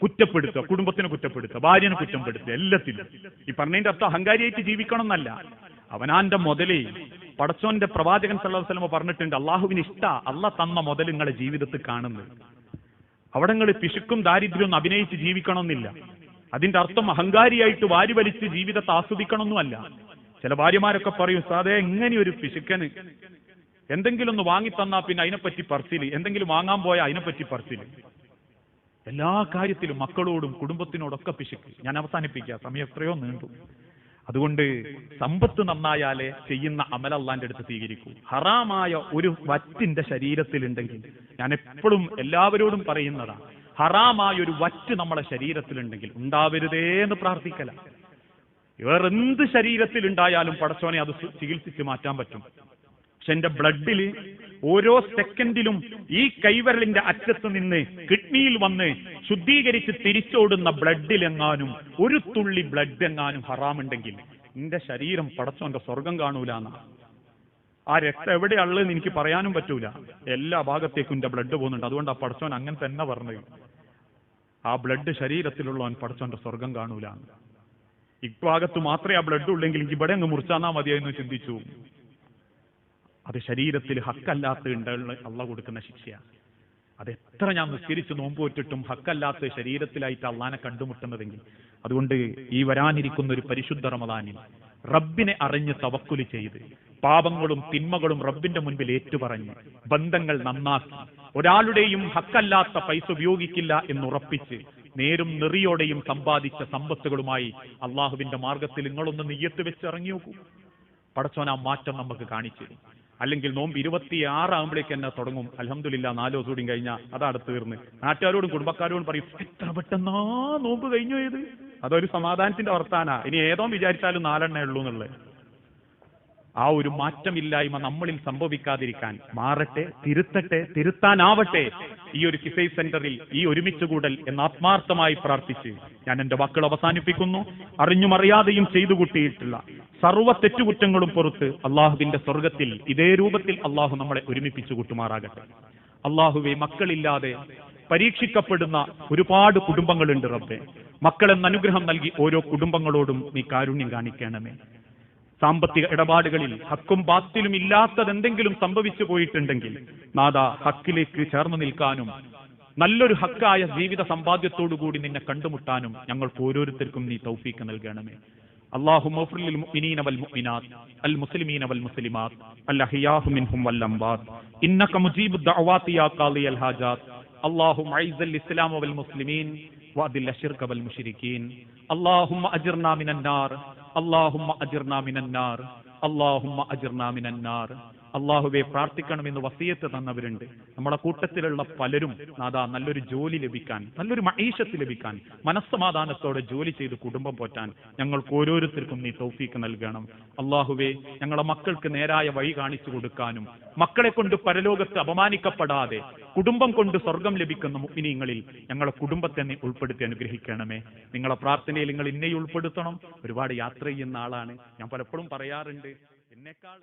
കുറ്റപ്പെടുത്തുക, കുടുംബത്തിനെ കുറ്റപ്പെടുത്തുക, ഭാര്യനെ കുറ്റപ്പെടുത്തുക, എല്ലാത്തിലും. ഈ പറഞ്ഞതിന്റെ അർത്ഥം അഹങ്കാരിയായിട്ട് ജീവിക്കണം എന്നല്ല. അവനാന്റെ മുതലേ പടച്ചോന്റെ പ്രവാചകൻ സല്ലല്ലാഹു അലൈഹി വസല്ലം പറഞ്ഞിട്ടുണ്ട്, അള്ളാഹുവിന് ഇഷ്ട അള്ളാഹ് തന്ന മുതൽ നിങ്ങളുടെ ജീവിതത്തിൽ കാണുന്നത്. അവിടെ നിങ്ങൾ പിശുക്കും ദാരിദ്ര്യവും അഭിനയിച്ച് ജീവിക്കണമെന്നില്ല. അതിന്റെ അർത്ഥം അഹങ്കാരിയായിട്ട് വാരി വലിച്ച് ജീവിതത്തെ ആസ്വദിക്കണമെന്നുമല്ല. ചില ഭാര്യമാരൊക്കെ പറയും, സാധേ ഇങ്ങനെ ഒരു പിശുക്കന് എന്തെങ്കിലും ഒന്ന് വാങ്ങിത്തന്നാ പിന്നെ അതിനെപ്പറ്റി പറച്ചില്, എന്തെങ്കിലും വാങ്ങാൻ പോയാൽ അതിനെപ്പറ്റി പറച്ചില്. എല്ലാ കാര്യത്തിലും മക്കളോടും കുടുംബത്തിനോടൊക്കെ പിശുക്ക്. ഞാൻ അവസാനിപ്പിക്കുക, സമയം എത്രയോ നീണ്ടു. അതുകൊണ്ട് സമ്പത്ത് നന്നായാലേ ചെയ്യുന്ന അമൽ അള്ളാന്റെ അടുത്ത് സ്വീകരിക്കൂ. ഹറാമായ ഒരു വറ്റിന്റെ ശരീരത്തിലുണ്ടെങ്കിൽ, ഞാൻ എപ്പോഴും എല്ലാവരോടും പറയുന്നതാണ്, ഹറാമായ ഒരു വറ്റ് നമ്മളെ ശരീരത്തിലുണ്ടെങ്കിൽ ഉണ്ടാവരുതേ എന്ന് പ്രാർത്ഥിക്കല. വേറെന്ത് ശരീരത്തിലുണ്ടായാലും പടച്ചോനെ അത് ചികിത്സിച്ച് മാറ്റാൻ പറ്റും. പക്ഷെ എന്റെ ബ്ലഡിൽ ഓരോ സെക്കൻഡിലും ഈ കൈവിരലിന്റെ അറ്റത്ത് നിന്ന് കിഡ്നിയിൽ വന്ന് ശുദ്ധീകരിച്ച് തിരിച്ചോടുന്ന ബ്ലഡിലെങ്ങാനും ഒരു തുള്ളി ബ്ലഡ് എങ്ങാനും ഹറാമുണ്ടെങ്കിൽ എന്റെ ശരീരം പടച്ചോന്റെ സ്വർഗം കാണൂലെന്ന. ആ രക്തം എവിടെയുള്ളതെന്ന് എനിക്ക് പറയാനും പറ്റൂല. എല്ലാ ഭാഗത്തേക്കും എന്റെ ബ്ലഡ് പോകുന്നുണ്ട്. അതുകൊണ്ട് ആ പടച്ചോൻ അങ്ങനെ തന്നെ പറഞ്ഞു, ആ ബ്ലഡ് ശരീരത്തിലുള്ളവൻ പടച്ചോന്റെ സ്വർഗം കാണൂല. ഇഭാഗത്ത് മാത്രമേ ആ ബ്ലഡ് ഉള്ളെങ്കിൽ എനിക്ക് ഇവിടെ അങ്ങ് മുറിച്ചാന്നാ മതിയായിരുന്നു ചിന്തിച്ചു. അത് ശരീരത്തിൽ ഹക്കല്ലാത്ത അള്ളാഹ് കൊടുക്കുന്ന ശിക്ഷയാണ്. അതെത്ര ഞാൻ നിസ്കരിച്ച് നോമ്പ് വെച്ചിട്ടും ഹക്കല്ലാത്ത ശരീരത്തിലായിട്ട് അള്ളാനെ കണ്ടുമുട്ടുന്നതെങ്കിൽ, അതുകൊണ്ട് ഈ വരാനിരിക്കുന്ന ഒരു പരിശുദ്ധ റമദാനിൽ റബ്ബിനെ അറിഞ്ഞ് തവക്കുല് ചെയ്ത് പാപങ്ങളും തിന്മകളും റബ്ബിന്റെ മുൻപിൽ ഏറ്റുപറഞ്ഞ് ബന്ധങ്ങൾ നന്നാക്കി ഒരാളുടെയും ഹക്കല്ലാത്ത പൈസ ഉപയോഗിക്കില്ല എന്നുറപ്പിച്ച് നേരും നെറിയോടെയും സമ്പാദിച്ച സമ്പത്തുകളുമായി അള്ളാഹുവിന്റെ മാർഗത്തിൽ നിങ്ങളൊന്ന് നിയ്യത്ത് വെച്ച് ഇറങ്ങി നോക്കൂ. പടച്ചോൻ ആ മാറ്റം നമുക്ക് കാണിച്ചു തരും. അല്ലെങ്കിൽ നോമ്പ് 26 ആകുമ്പോഴേക്ക് തന്നെ തുടങ്ങും. അൽഹംദുലില്ലാ 4 ദിവസം കൂടി കഴിഞ്ഞാൽ അതാണ് തീർന്ന്. നാട്ടുകാരോടും കുടുംബക്കാരോടും പറയും, എത്ര പെട്ടെന്നാ നോമ്പ് കഴിഞ്ഞു പോയത്. അതൊരു സമാധാനത്തിന്റെ വർത്താനാ. ഇനി ഏതോ വിചാരിച്ചാലും 4 എണ്ണേ ഉള്ളൂ എന്നുള്ളത്. ആ ഒരു മാറ്റമില്ലായ്മ നമ്മളിൽ സംഭവിക്കാതിരിക്കാൻ മാറട്ടെ, തിരുത്തട്ടെ, തിരുത്താനാവട്ടെ ഈ ഒരു കിസൈ സെന്ററിൽ ഈ ഒരുമിച്ച് കൂടൽ എന്ന് ആത്മാർത്ഥമായി പ്രാർത്ഥിച്ച് ഞാൻ എന്റെ വാക്കുകൾ അവസാനിപ്പിക്കുന്നു. അറിഞ്ഞും അറിയാതെയും ചെയ്തു കൂട്ടിയിട്ടുള്ള സർവ്വ തെറ്റുകുറ്റങ്ങളും പുറത്ത് അള്ളാഹുവിന്റെ സ്വർഗത്തിൽ ഇതേ രൂപത്തിൽ അള്ളാഹു നമ്മളെ ഒരുമിപ്പിച്ചു കൂട്ടുമാറാകട്ടെ. അള്ളാഹുവെ, മക്കളില്ലാതെ പരീക്ഷിക്കപ്പെടുന്ന ഒരുപാട് കുടുംബങ്ങളുണ്ട് റബ്ബേ. മക്കളെന്ന അനുഗ്രഹം നൽകി ഓരോ കുടുംബങ്ങളോടും നീ കാരുണ്യം കാണിക്കണമേ. സാമ്പത്തിക ഇടപാടുകളിൽ ഹക്കും ബാത്തിലും ഇല്ലാത്തതെന്തെങ്കിലും സംഭവിച്ചു പോയിട്ടുണ്ടെങ്കിൽ നാദാ, ഹക്കിലേക്ക് ചേർന്ന് നിൽക്കാനും നല്ലൊരു ഹക്കായ ജീവിത സമ്പാദ്യത്തോടുകൂടി നിന്നെ കണ്ടുമുട്ടാനും ഞങ്ങൾക്ക് ഓരോരുത്തർക്കും നീ തൗഫീക്ക് നൽകണമേ. اللهم اغفر للمؤمنين والمؤمنات المسلمين والمسلمات الأحياء منهم والأموات إنك مجيب الدعوات يا قاضي الحاجات. اللهم أعز الإسلام والمسلمين وأذل الشرك والمشركين. اللهم أجرنا من النار. اللهم أجرنا من النار. اللهم أجرنا من النار. അള്ളാഹുവെ, പ്രാർത്ഥിക്കണമെന്ന് വസിയത്ത് തന്നവരുണ്ട്. നമ്മുടെ കൂട്ടത്തിലുള്ള പലരും നാദാ നല്ലൊരു ജോലി ലഭിക്കാൻ, നല്ലൊരു മഈശത്ത് ലഭിക്കാൻ, മനസ്സമാധാനത്തോടെ ജോലി ചെയ്ത് കുടുംബം പോറ്റാൻ ഞങ്ങൾക്ക് ഓരോരുത്തർക്കും നീ തൗഫീക്ക് നൽകണം. അള്ളാഹുവെ, ഞങ്ങളെ മക്കൾക്ക് നേരായ വഴി കാണിച്ചു കൊടുക്കാനും മക്കളെ കൊണ്ട് പരലോകത്ത് അപമാനിക്കപ്പെടാതെ കുടുംബം കൊണ്ട് സ്വർഗം ലഭിക്കുന്ന മുഅ്മിനീങ്ങളിൽ ഞങ്ങളെ കുടുംബത്തെ നീ ഉൾപ്പെടുത്തി അനുഗ്രഹിക്കണമേ. നിങ്ങളെ പ്രാർത്ഥനയിൽ നിങ്ങൾ എന്നെ ഉൾപ്പെടുത്തണം. ഒരുപാട് യാത്ര ചെയ്യുന്ന ആളാണ് ഞാൻ, പലപ്പോഴും പറയാറുണ്ട് എന്നെക്കാൾ